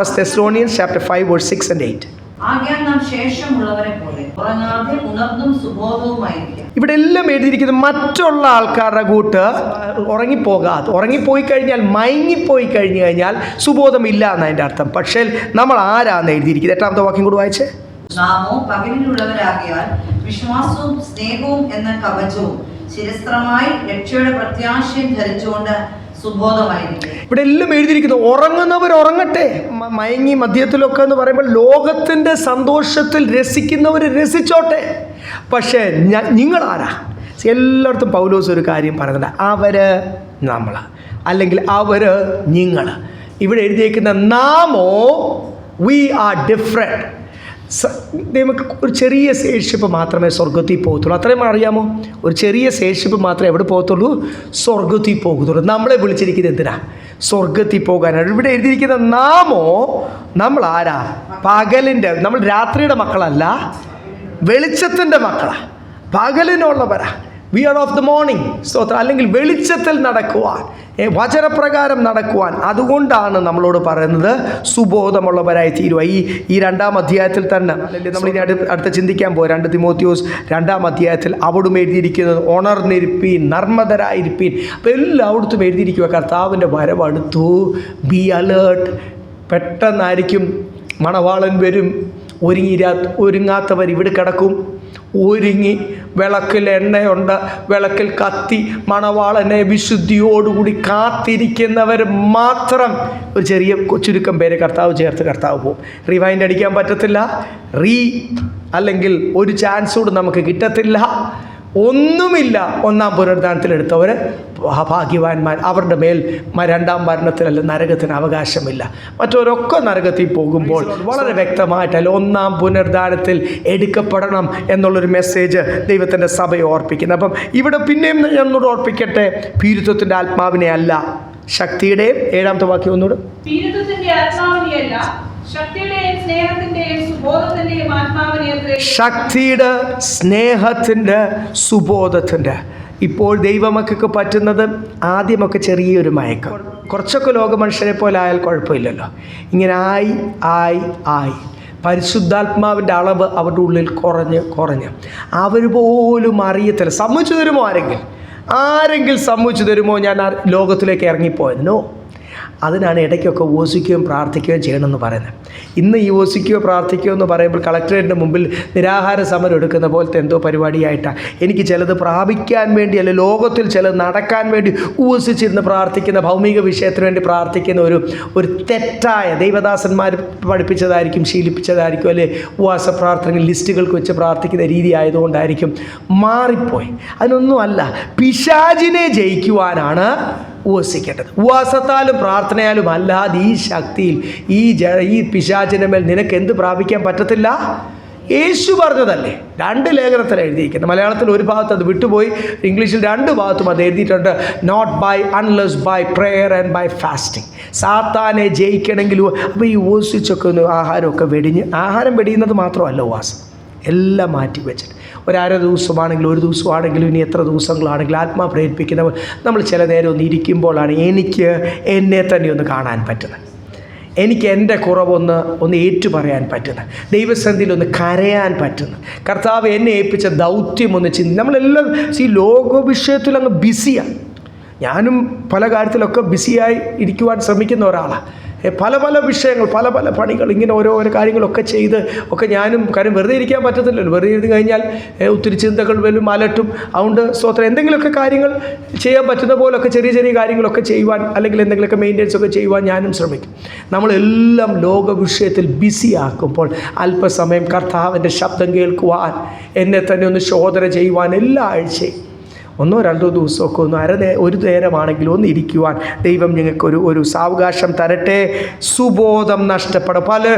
1 Thessalonians chapter 5 verse 6 and 8. ആകയാൽ നാം ശേഷമുള്ളവരെ പോലെ ഉറങ്ങാതെ ഉണർന്നും സുബോധവുമായിരിക്കും. ഇവിടെ എല്ലാം എഴുതിയിരിക്കുന്നത് മറ്റുള്ള ആൾക്കാരുടെ കൂട്ട് ഉറങ്ങിപ്പോയി കഴിഞ്ഞാൽ, മയങ്ങിപ്പോയി കഴിഞ്ഞാൽ സുബോധമില്ല എന്നതിൻ്റെ അർത്ഥം. പക്ഷേ നമ്മൾ ആരാന്ന് എഴുതിയിരിക്കുന്നത്? 8ാമത്തെ വാക്യം കൂടി വായിച്ചേ. നാമോ പകലിലുള്ളവരാകിയാൽ വിശ്വാസവും സ്നേഹവും എന്ന കവചവും ശിരസ്ത്രമായി രക്ഷയുടെ പ്രത്യാശയും ധരിച്ചുകൊണ്ട് സുബോധമായിരിക്കും. ഇവിടെ എല്ലാം എഴുതിയിരിക്കുന്നു ഉറങ്ങുന്നവർ ഉറങ്ങട്ടെ, മയങ്ങി മദ്യത്തിലൊക്കെ എന്ന് പറയുമ്പോൾ ലോകത്തിൻ്റെ സന്തോഷത്തിൽ രസിക്കുന്നവർ രസിച്ചോട്ടെ. പക്ഷേ നിങ്ങളാരാ? എല്ലായിടത്തും പൗലോസ് ഒരു കാര്യം പറയുന്നുണ്ട്, അവർ നമ്മൾ അല്ലെങ്കിൽ അവർ നിങ്ങൾ. ഇവിടെ എഴുതിയിരിക്കുന്ന നാമോ വി ആർ ഡിഫറെൻറ്റ്. നമുക്ക് ഒരു ചെറിയ ശേഷിപ്പ് മാത്രമേ സ്വർഗത്തിൽ പോകത്തുള്ളൂ. അത്രയും അറിയാമോ? ഒരു ചെറിയ ശേഷിപ്പ് മാത്രമേ എവിടെ പോകത്തുള്ളൂ? സ്വർഗത്തിൽ പോകത്തുള്ളൂ. നമ്മളെ വിളിച്ചിരിക്കുന്നത് എന്തിനാ? സ്വർഗത്തിൽ പോകാനാണ്. ഇവിടെ എഴുതിയിരിക്കുന്ന നാമോ, നമ്മൾ ആരാ? നമ്മൾ രാത്രിയുടെ മക്കളല്ല, വെളിച്ചത്തിൻ്റെ മക്കളാണ്, പകലിനുള്ളവരാ. We are of the morning. സ്തോത്രം. അല്ലെങ്കിൽ വെളിച്ചത്തിൽ നടക്കുവാൻ, വചനപ്രകാരം നടക്കുവാൻ. അതുകൊണ്ടാണ് നമ്മളോട് പറയുന്നത് സുബോധമുള്ളവരായി തീരുക. ഈ 2-ാം അധ്യായത്തിൽ തന്നെ നമ്മൾ ഇനി അടുത്ത ചിന്തിക്കാൻ പോകും. 2 തിമോത്തിയോസ് 2-ാം അധ്യായത്തിൽ അവിടും എഴുതിയിരിക്കുന്നത് ഉണർന്നിരിപ്പീൻ, നർമ്മദരായിരിപ്പീൻ. അപ്പോൾ എല്ലായിടത്തും എഴുതിയിരിക്കുക കർത്താവിൻ്റെ വരവടുത്തു, ബി അലേർട്ട്. പെട്ടെന്നായിരിക്കും മണവാളൻ വരും. ഒരുങ്ങാത്തവർ ഇവിടെ കിടക്കും, ഒരുങ്ങി വിളക്കിൽ എണ്ണയുണ്ട്, വിളക്കിൽ കത്തി മണവാളനെ വിശുദ്ധിയോടുകൂടി കാത്തിരിക്കുന്നവർ മാത്രം, ഒരു ചെറിയ ചുരുക്കം പേരെ കർത്താവ് പോകും. റിവൈൻഡ് അടിക്കാൻ പറ്റത്തില്ല, അല്ലെങ്കിൽ ഒരു ചാൻസ് കൂടെ നമുക്ക് കിട്ടത്തില്ല. ഒന്നുമില്ല. 1-ാം പുനരുദ്ധാനത്തിലെടുത്തവർ ഭാഗ്യവാന്മാർ. അവരുടെ മേൽ 2-ാം മരണത്തിലല്ല നരകത്തിന് അവകാശമില്ല. മറ്റവരൊക്കെ നരകത്തിൽ പോകുമ്പോൾ വളരെ വ്യക്തമായിട്ടല്ല 1-ാം പുനരുദ്ധാനത്തിൽ എടുക്കപ്പെടണം എന്നുള്ളൊരു മെസ്സേജ് ദൈവത്തിൻ്റെ സഭയെ ഓർപ്പിക്കുന്നത്. അപ്പം ഇവിടെ പിന്നെയും ഞാനൊന്നുകൂടെ ഓർപ്പിക്കട്ടെ, ഭീരുത്വത്തിൻ്റെ ആത്മാവിനെ അല്ല, ശക്തിയുടെയും 7-ാമത്തെ വാക്യം ഒന്നുകൂടെ, ഭീരുത്വത്തിന്റെ ആത്മാവിനെയല്ല ശക്തിയുടെയും സ്നേഹത്തിന്റെയും സുബോധത്തിന്റെയും ആത്മാവിനെ. ശക്തിയുടെ, സ്നേഹത്തിൻ്റെ, സുബോധത്തിൻ്റെ. ഇപ്പോൾ ദൈവമക്കൾക്ക് പറ്റുന്നത് ആദ്യമൊക്കെ ചെറിയൊരു മയക്കം, കുറച്ചൊക്കെ ലോക മനുഷ്യരെ പോലെ ആയാൽ കുഴപ്പമില്ലല്ലോ. ഇങ്ങനെ ആയി പരിശുദ്ധാത്മാവിൻ്റെ അളവ് അവരുടെ ഉള്ളിൽ കുറഞ്ഞ് അവർ പോലും അറിയത്തില്ല. സമ്മതിച്ചു തരുമോ? ആരെങ്കിലും സമ്മതിച്ചു തരുമോ ഞാൻ ലോകത്തിലേക്ക് ഇറങ്ങിപ്പോയെന്നോ? അതിനാണ് ഇടയ്ക്കൊക്കെ ഉപവസിക്കുകയും പ്രാർത്ഥിക്കുകയും ചെയ്യണമെന്ന് പറയുന്നത്. ഇന്ന് ഈ ഉപവസിക്കുകയോ പ്രാർത്ഥിക്കുകയോ എന്ന് പറയുമ്പോൾ കളക്ടറേറ്റിൻ്റെ മുമ്പിൽ നിരാഹാര സമരം എടുക്കുന്ന പോലത്തെ എന്തോ പരിപാടിയായിട്ടാണ്. എനിക്ക് ചിലത് പ്രാപിക്കാൻ വേണ്ടി, അല്ലെ ലോകത്തിൽ ചിലത് നടക്കാൻ വേണ്ടി ഉപവസിച്ചിരുന്ന് പ്രാർത്ഥിക്കുന്ന, ഭൗമിക വിഷയത്തിന് വേണ്ടി പ്രാർത്ഥിക്കുന്ന ഒരു തെറ്റായ, ദൈവദാസന്മാർ പഠിപ്പിച്ചതായിരിക്കും, ശീലിപ്പിച്ചതായിരിക്കും, അല്ലെ ഉപവാസ പ്രാർത്ഥനകൾ ലിസ്റ്റുകൾക്ക് വെച്ച് പ്രാർത്ഥിക്കുന്ന രീതി ആയതുകൊണ്ടായിരിക്കും മാറിപ്പോയി. അതിനൊന്നുമല്ല, പിശാചിനെ ജയിക്കുവാനാണ് ഉപവസിക്കേണ്ടത്. ഉപവാസത്താലും പ്രാർത്ഥനയാലും അല്ലാതെ ഈ ശക്തിയിൽ, ഈ പിശാചിന്റെ മേൽ നിനക്ക് എന്ത് പ്രാപിക്കാൻ പറ്റത്തില്ല? യേശു പറഞ്ഞതല്ലേ. 2 ലേഖനത്തിൽ എഴുതിയിരിക്കുന്നത്. മലയാളത്തിൽ ഒരു ഭാഗത്ത് അത് വിട്ടുപോയി, ഇംഗ്ലീഷിൽ 2 ഭാഗത്തും അത് എഴുതിയിട്ടുണ്ട്. Not by unless by prayer and by fasting. സാത്താനെ ജയിക്കണമെങ്കിൽ അപ്പോൾ ഈ ഉപവസിച്ചൊക്കെ ഒന്ന് ആഹാരമൊക്കെ ആഹാരം വെടിയുന്നത് മാത്രമല്ല ഉപവാസം, എല്ലാം മാറ്റി വെച്ചിട്ട് ഒരു 1/2 ദിവസമാണെങ്കിലും 1 ദിവസമാണെങ്കിലും ഇനി എത്ര ദിവസങ്ങളാണെങ്കിലും ആത്മാ പ്രേരിപ്പിക്കുന്നവർ നമ്മൾ ചില നേരം ഒന്ന് ഇരിക്കുമ്പോഴാണ് എനിക്ക് എന്നെ തന്നെ ഒന്ന് കാണാൻ പറ്റുന്നത്, എനിക്ക് എൻ്റെ കുറവൊന്ന് ഏറ്റു പറയാൻ പറ്റുന്നത്, ദൈവസന്നിധിയിൽ ഒന്ന് കരയാൻ പറ്റുന്നത്, കർത്താവ് എന്നെ ഏൽപ്പിച്ച ദൗത്യം ഒന്ന് നമ്മളെല്ലാം ഈ ലോക വിഷയത്തിൽ അങ്ങ് ബിസിയാണ്. ഞാനും പല കാര്യത്തിലൊക്കെ ബിസിയായി ഇരിക്കുവാൻ ശ്രമിക്കുന്ന ഒരാളാണ്. പല പല വിഷയങ്ങൾ, പല പല പണികൾ, ഇങ്ങനെ ഓരോ കാര്യങ്ങളൊക്കെ ചെയ്ത് ഒക്കെ ഞാനും, കാര്യം വെറുതെ ഇരിക്കാൻ പറ്റത്തില്ലല്ലോ. വെറുതെ ഇരുന്ന് കഴിഞ്ഞാൽ ഒത്തിരി ചിന്തകൾ വരും, അലട്ടും. അതുകൊണ്ട് സ്തോത്രം, എന്തെങ്കിലുമൊക്കെ കാര്യങ്ങൾ ചെയ്യാൻ പറ്റുന്ന പോലൊക്കെ ചെറിയ ചെറിയ കാര്യങ്ങളൊക്കെ ചെയ്യുവാൻ, അല്ലെങ്കിൽ എന്തെങ്കിലുമൊക്കെ മെയിൻ്റെനൻസ് ഒക്കെ ചെയ്യുവാൻ ഞാനും ശ്രമിക്കും. നമ്മളെല്ലാം ലോക വിഷയത്തിൽ ബിസി ആക്കുമ്പോൾ അല്പസമയം കർത്താവിൻ്റെ ശബ്ദം കേൾക്കുവാൻ, എന്നെ തന്നെ ഒന്ന് ശോധന ചെയ്യുവാൻ എല്ലാ ആഴ്ചയും 1-2 ദിവസമൊക്കെ ഒരു നേരമാണെങ്കിലും ഒന്ന് ഇരിക്കുവാൻ ദൈവം ഞങ്ങൾക്കൊരു സാവകാശം തരട്ടെ. സുബോധം നഷ്ടപ്പെടും.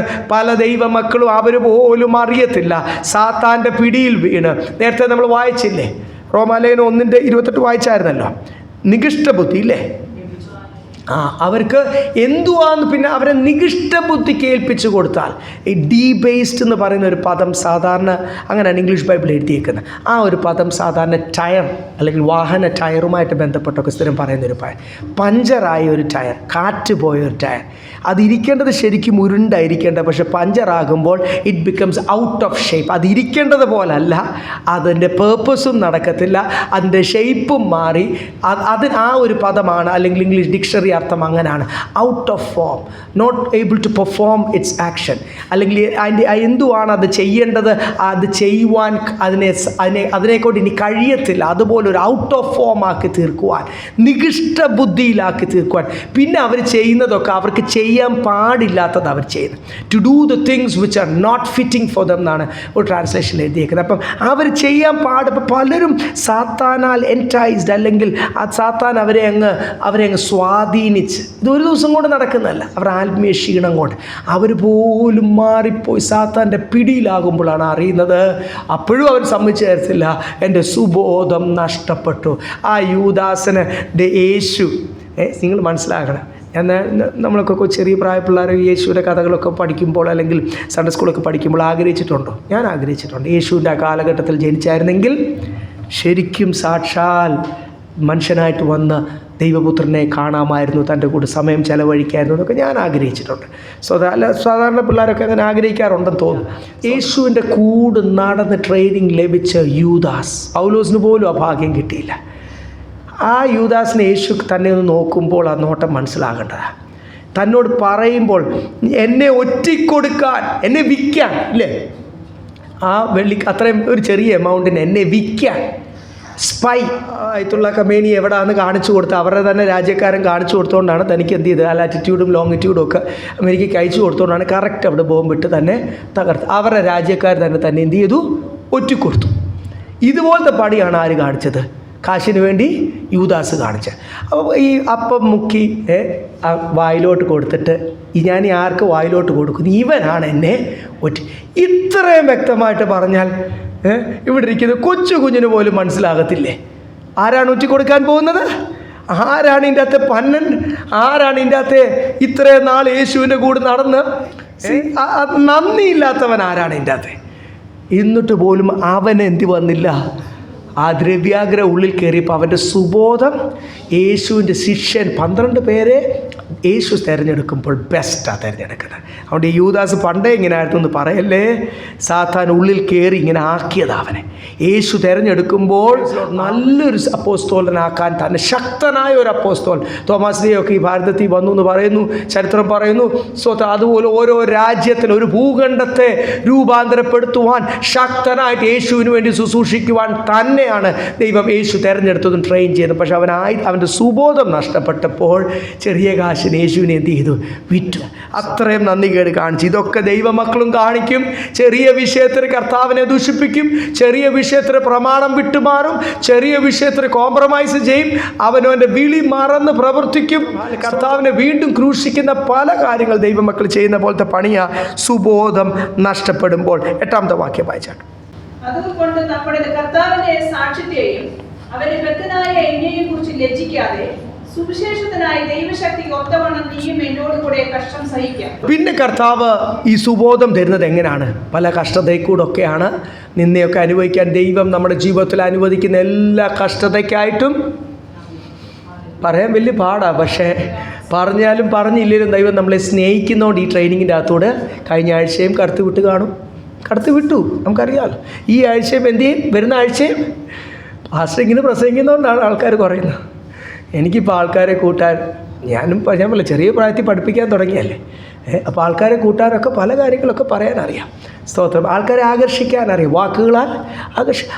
പല ദൈവമക്കളും അവർ പോലും അറിയത്തില്ല സാത്താൻ്റെ പിടിയിൽ വീണ്. നേരത്തെ നമ്മൾ വായിച്ചില്ലേ, റോമാലേഖനം 1:28 വായിച്ചായിരുന്നല്ലോ, നികൃഷ്ട ബുദ്ധി ഇല്ലേ. അവർക്ക് എന്തുവാന്ന് പിന്നെ അവരെ നികൃഷ്ട ബുദ്ധിക്ക് ഏൽപ്പിച്ചു കൊടുത്താൽ, ഈ ഡീബേസ്ഡ് എന്ന് പറയുന്ന ഒരു പദം സാധാരണ അങ്ങനെയാണ് ഇംഗ്ലീഷ് ബൈബിൾ എഴുതിയേക്കുന്നത്. ആ ഒരു പദം സാധാരണ ടയർ അല്ലെങ്കിൽ വാഹന ടയറുമായിട്ട് ബന്ധപ്പെട്ടൊക്കെ സ്ഥിരം പറയുന്നൊരു പഞ്ചറായ ഒരു ടയർ, കാറ്റ് പോയ ഒരു ടയർ. അതിരിക്കേണ്ടത് ശരിക്കും ഉരുണ്ടായിരിക്കേണ്ടത്, പക്ഷെ പഞ്ചറാകുമ്പോൾ it becomes out of shape. അതിരിക്കേണ്ടത് പോലല്ല, അതിൻ്റെ പേർപ്പസും നടക്കത്തില്ല, അതിൻ്റെ ഷേപ്പും മാറി. ആ ഒരു പദമാണ്, അല്ലെങ്കിൽ ഇംഗ്ലീഷ് ഡിക്ഷണറി അർത്ഥം അങ്ങനെയാണ്, out of form, not able to perform its action. അല്ലെങ്കിൽ എന്തുവാണ് അത് ചെയ്യേണ്ടത്, അത് ചെയ്യുവാൻ അതിനെക്കൊണ്ട് ഇനി കഴിയത്തില്ല. അതുപോലെ ഒരു ഔട്ട് ഓഫ് ഫോം ആക്കി തീർക്കുവാൻ, നികൃഷ്ട ബുദ്ധിയിലാക്കി തീർക്കുവാൻ. പിന്നെ അവർ ചെയ്യുന്നതൊക്കെ അവർക്ക് ചെയ്യാൻ പാടില്ലാത്തത് അവർ ചെയ്യുന്നത്. To do the things which are not fitting for them എന്നാണ് ഒരു ട്രാൻസ്ലേഷനിൽ എഴുതിയേക്കുന്നത്. അപ്പം അവർ ചെയ്യാൻ പലരും സാത്താനാൽ എൻറ്റൈസ്ഡ്, അല്ലെങ്കിൽ ആ സാത്താൻ അവരെ അങ്ങ് സ്വാധീനിച്ച്. ഇതൊരു ദിവസം കൊണ്ട് നടക്കുന്നതല്ല, അവർ ആത്മീയ ക്ഷീണം കൊണ്ട് അവർ പോലും മാറിപ്പോയി സാത്താൻ്റെ പിടിയിലാകുമ്പോഴാണ് അറിയുന്നത്. അപ്പോഴും അവർ സമ്മതിച്ചു തരത്തില്ല, എൻ്റെ സുബോധം നഷ്ടപ്പെട്ടു. ആ യൂദാസിന് യേശു, നിങ്ങൾ മനസ്സിലാക്കണം, നമ്മളൊക്കെ ചെറിയ പ്രായ പിള്ളേർ യേശുവിൻ്റെ കഥകളൊക്കെ പഠിക്കുമ്പോൾ, അല്ലെങ്കിൽ സൺഡേ സ്കൂളൊക്കെ പഠിക്കുമ്പോൾ ആഗ്രഹിച്ചിട്ടുണ്ടോ? ഞാൻ ആഗ്രഹിച്ചിട്ടുണ്ട്. യേശുവിൻ്റെ ആ കാലഘട്ടത്തിൽ ജനിച്ചായിരുന്നെങ്കിൽ ശരിക്കും സാക്ഷാൽ മനുഷ്യനായിട്ട് വന്ന് ദൈവപുത്രനെ കാണാമായിരുന്നു, തൻ്റെ കൂടെ സമയം ചെലവഴിക്കായിരുന്നു എന്നൊക്കെ ഞാൻ ആഗ്രഹിച്ചിട്ടുണ്ട്. സാധാരണ പിള്ളേരൊക്കെ അങ്ങനെ ആഗ്രഹിക്കാറുണ്ടെന്ന് തോന്നുന്നു. യേശുവിൻ്റെ കൂടെ നടന്ന് ട്രെയിനിങ് ലഭിച്ച യൂദാസ്, പൗലോസിന് പോലും ആ ഭാഗ്യം കിട്ടിയില്ല. ആ യൂദാസിനെ യേശു തന്നെ ഒന്ന് നോക്കുമ്പോൾ ആ നോട്ടം മനസ്സിലാകേണ്ടതാണ്. തന്നോട് പറയുമ്പോൾ എന്നെ ഒറ്റിക്കൊടുക്കാൻ, എന്നെ വിൽക്കാൻ, ഇല്ലേ, ആ അത്രയും ഒരു ചെറിയ എമൗണ്ടിന് എന്നെ വിൽക്കാൻ സ്പൈ ആയിട്ടുള്ള കമ്പനി എവിടെയാണെന്ന് കാണിച്ചു കൊടുത്ത്, അവരുടെ തന്നെ രാജ്യക്കാരൻ കാണിച്ചു കൊടുത്തുകൊണ്ടാണ് തനിക്ക് എന്ത് ചെയ്ത് ആ ലാറ്റിറ്റ്യൂഡും ലോങ്ങിറ്റ്യൂഡും ഒക്കെ അമേരിക്കയ്ക്ക് അയച്ചു കൊടുത്തുകൊണ്ടാണ് കറക്റ്റ് അവിടെ ബോംബിട്ട് തന്നെ തകർത്ത്. അവരുടെ രാജ്യക്കാർ തന്നെ എന്ത് ചെയ്തു? ഒറ്റിക്കൊടുത്തു. ഇതുപോലത്തെ പണിയാണ് ആര് കാണിച്ചത്? കാശിന് വേണ്ടി യൂദാസ് കാണിച്ചത്. അപ്പോൾ ഈ അപ്പം മുക്കി വായിലോട്ട് കൊടുത്തിട്ട്, ഞാൻ ആർക്ക് വായിലോട്ട് കൊടുക്കുന്നു? ഇവനാണ് എന്നെ ഇത്രയും വ്യക്തമായിട്ട് പറഞ്ഞാൽ ഇവിടെ ഇരിക്കുന്ന കൊച്ചു കുഞ്ഞിന് പോലും മനസ്സിലാകത്തില്ലേ ആരാണ് ഒറ്റി കൊടുക്കാൻ പോകുന്നത്? ആരാണ് ഇതിൻ്റെ അകത്ത് ആരാണ് ഇതിൻ്റെ അകത്ത് ഇത്രയും നാൾ യേശുവിൻ്റെ കൂടെ നടന്ന് നന്ദിയില്ലാത്തവൻ ആരാണ് ഇതിൻ്റെ അകത്ത്? എന്നിട്ട് പോലും അവൻ എന്ത് വന്നില്ല? ആ ദ്രവ്യാഗ്രഹം ഉള്ളിൽ കയറിയപ്പോൾ അവൻ്റെ സുബോധം യേശുവിൻ്റെ ശിഷ്യൻ 12 പേരെ യേശു തിരഞ്ഞെടുക്കുമ്പോൾ ബെസ്റ്റാണ് തിരഞ്ഞെടുക്കുന്നത്. അതുകൊണ്ട് ഈ യൂദാസ് പണ്ടേ ഇങ്ങനെ ആയിരുന്നു എന്ന് പറയല്ലേ, സാത്താൻ ഉള്ളിൽ കയറി ഇങ്ങനെ ആക്കിയതാണ് അവനെ. യേശു തിരഞ്ഞെടുക്കുമ്പോൾ നല്ലൊരു അപ്പോസ്തോലനാക്കാൻ തന്നെ ശക്തനായ ഒരു അപ്പോസ്തോൽ. തോമസ് ലിയൊക്കെ ഈ ഭാരതത്തിൽ വന്നു എന്ന് പറയുന്നു, ചരിത്രം പറയുന്നു. അതുപോലെ ഓരോ രാജ്യത്തിൽ ഒരു ഭൂഖണ്ഡത്തെ രൂപാന്തരപ്പെടുത്തുവാൻ ശക്തനായിട്ട് യേശുവിന് വേണ്ടി ശുശ്രൂഷിക്കുവാൻ തന്നെയാണ് ദൈവം യേശു തിരഞ്ഞെടുത്തതും ട്രെയിൻ ചെയ്തത്. പക്ഷെ അവൻ്റെ സുബോധം നഷ്ടപ്പെട്ടപ്പോൾ ചെറിയ കാശിന് യേശുവിനെ എന്ത് ചെയ്തു? വിറ്റു. അത്രയും നന്ദി കേട് കാണിച്ചു. ഇതൊക്കെ ദൈവമക്കളും കാണിക്കും. ചെറിയ വിഷയത്തിൽ കർത്താവിനെ ദൂഷിപ്പിക്കും, ചെറിയ വിഷയത്തിൽ പ്രമാണം വിട്ടുമാറും, ചെറിയ വിഷയത്തിൽ കോംപ്രമൈസ് ചെയ്യും, അവനവൻ്റെ വിളി മറന്ന് പ്രവർത്തിക്കും. കർത്താവിനെ വീണ്ടും ക്രൂശിക്കുന്ന പല കാര്യങ്ങൾ ദൈവമക്കൾ ചെയ്യുന്ന പോലത്തെ പണിയാ സുബോധം നഷ്ടപ്പെടുമ്പോൾ. 8ാമത്തെ വാക്യം വായിച്ചാണ്. അതുകൊണ്ട് നമ്മുടെ കർത്താവിന്റെ സാക്ഷ്യത്തെയും അവന്റെ ഭക്തനായ എന്നെയും കുറിച്ച് ലജ്ജിക്കാതെ സുവിശേഷത്തിനായി ദൈവശക്തിക്ക് ഒത്തവണ്ണം നീയും എന്നോട് കൂടെ കഷ്ടം സഹിക്കാം. പിന്നെ കർത്താവ് ഈ സുബോധം തരുന്നത് എങ്ങനെയാണ്? പല കഷ്ടതയ്ക്കൂടൊക്കെയാണ്. നിന്നെയൊക്കെ അനുഭവിക്കാൻ ദൈവം നമ്മുടെ ജീവിതത്തിൽ അനുവദിക്കുന്ന എല്ലാ കഷ്ടതയ്ക്കായിട്ടും പറയാൻ വലിയ പാടാണ്. പക്ഷേ പറഞ്ഞാലും പറഞ്ഞില്ലെങ്കിലും ദൈവം നമ്മളെ സ്നേഹിക്കുന്നതുകൊണ്ട് ഈ ട്രെയിനിങ്ങിൻ്റെ അകത്തൂടെ കഴിഞ്ഞ ആഴ്ചയും കടത്തി വിട്ടു, നമുക്കറിയാമല്ലോ. ഈ ആഴ്ചയും എന്ത് ചെയ്യും? വരുന്ന ആഴ്ചയും പാസ്റ്റർ ഇങ്ങനെ പ്രസംഗിക്കുന്നതുകൊണ്ടാണ് ആൾക്കാർ കുറയുന്നത്. എനിക്കിപ്പോൾ ആൾക്കാരെ കൂട്ടാൻ ഞാൻ പോലെ ചെറിയ പ്രായത്തിൽ പഠിപ്പിക്കാൻ തുടങ്ങിയല്ലേ. അപ്പോൾ ആൾക്കാരെ കൂട്ടാനൊക്കെ പല കാര്യങ്ങളൊക്കെ പറയാനറിയാം. സ്തോത്രം. ആൾക്കാരെ ആകർഷിക്കാനറിയാം, വാക്കുകളാൽ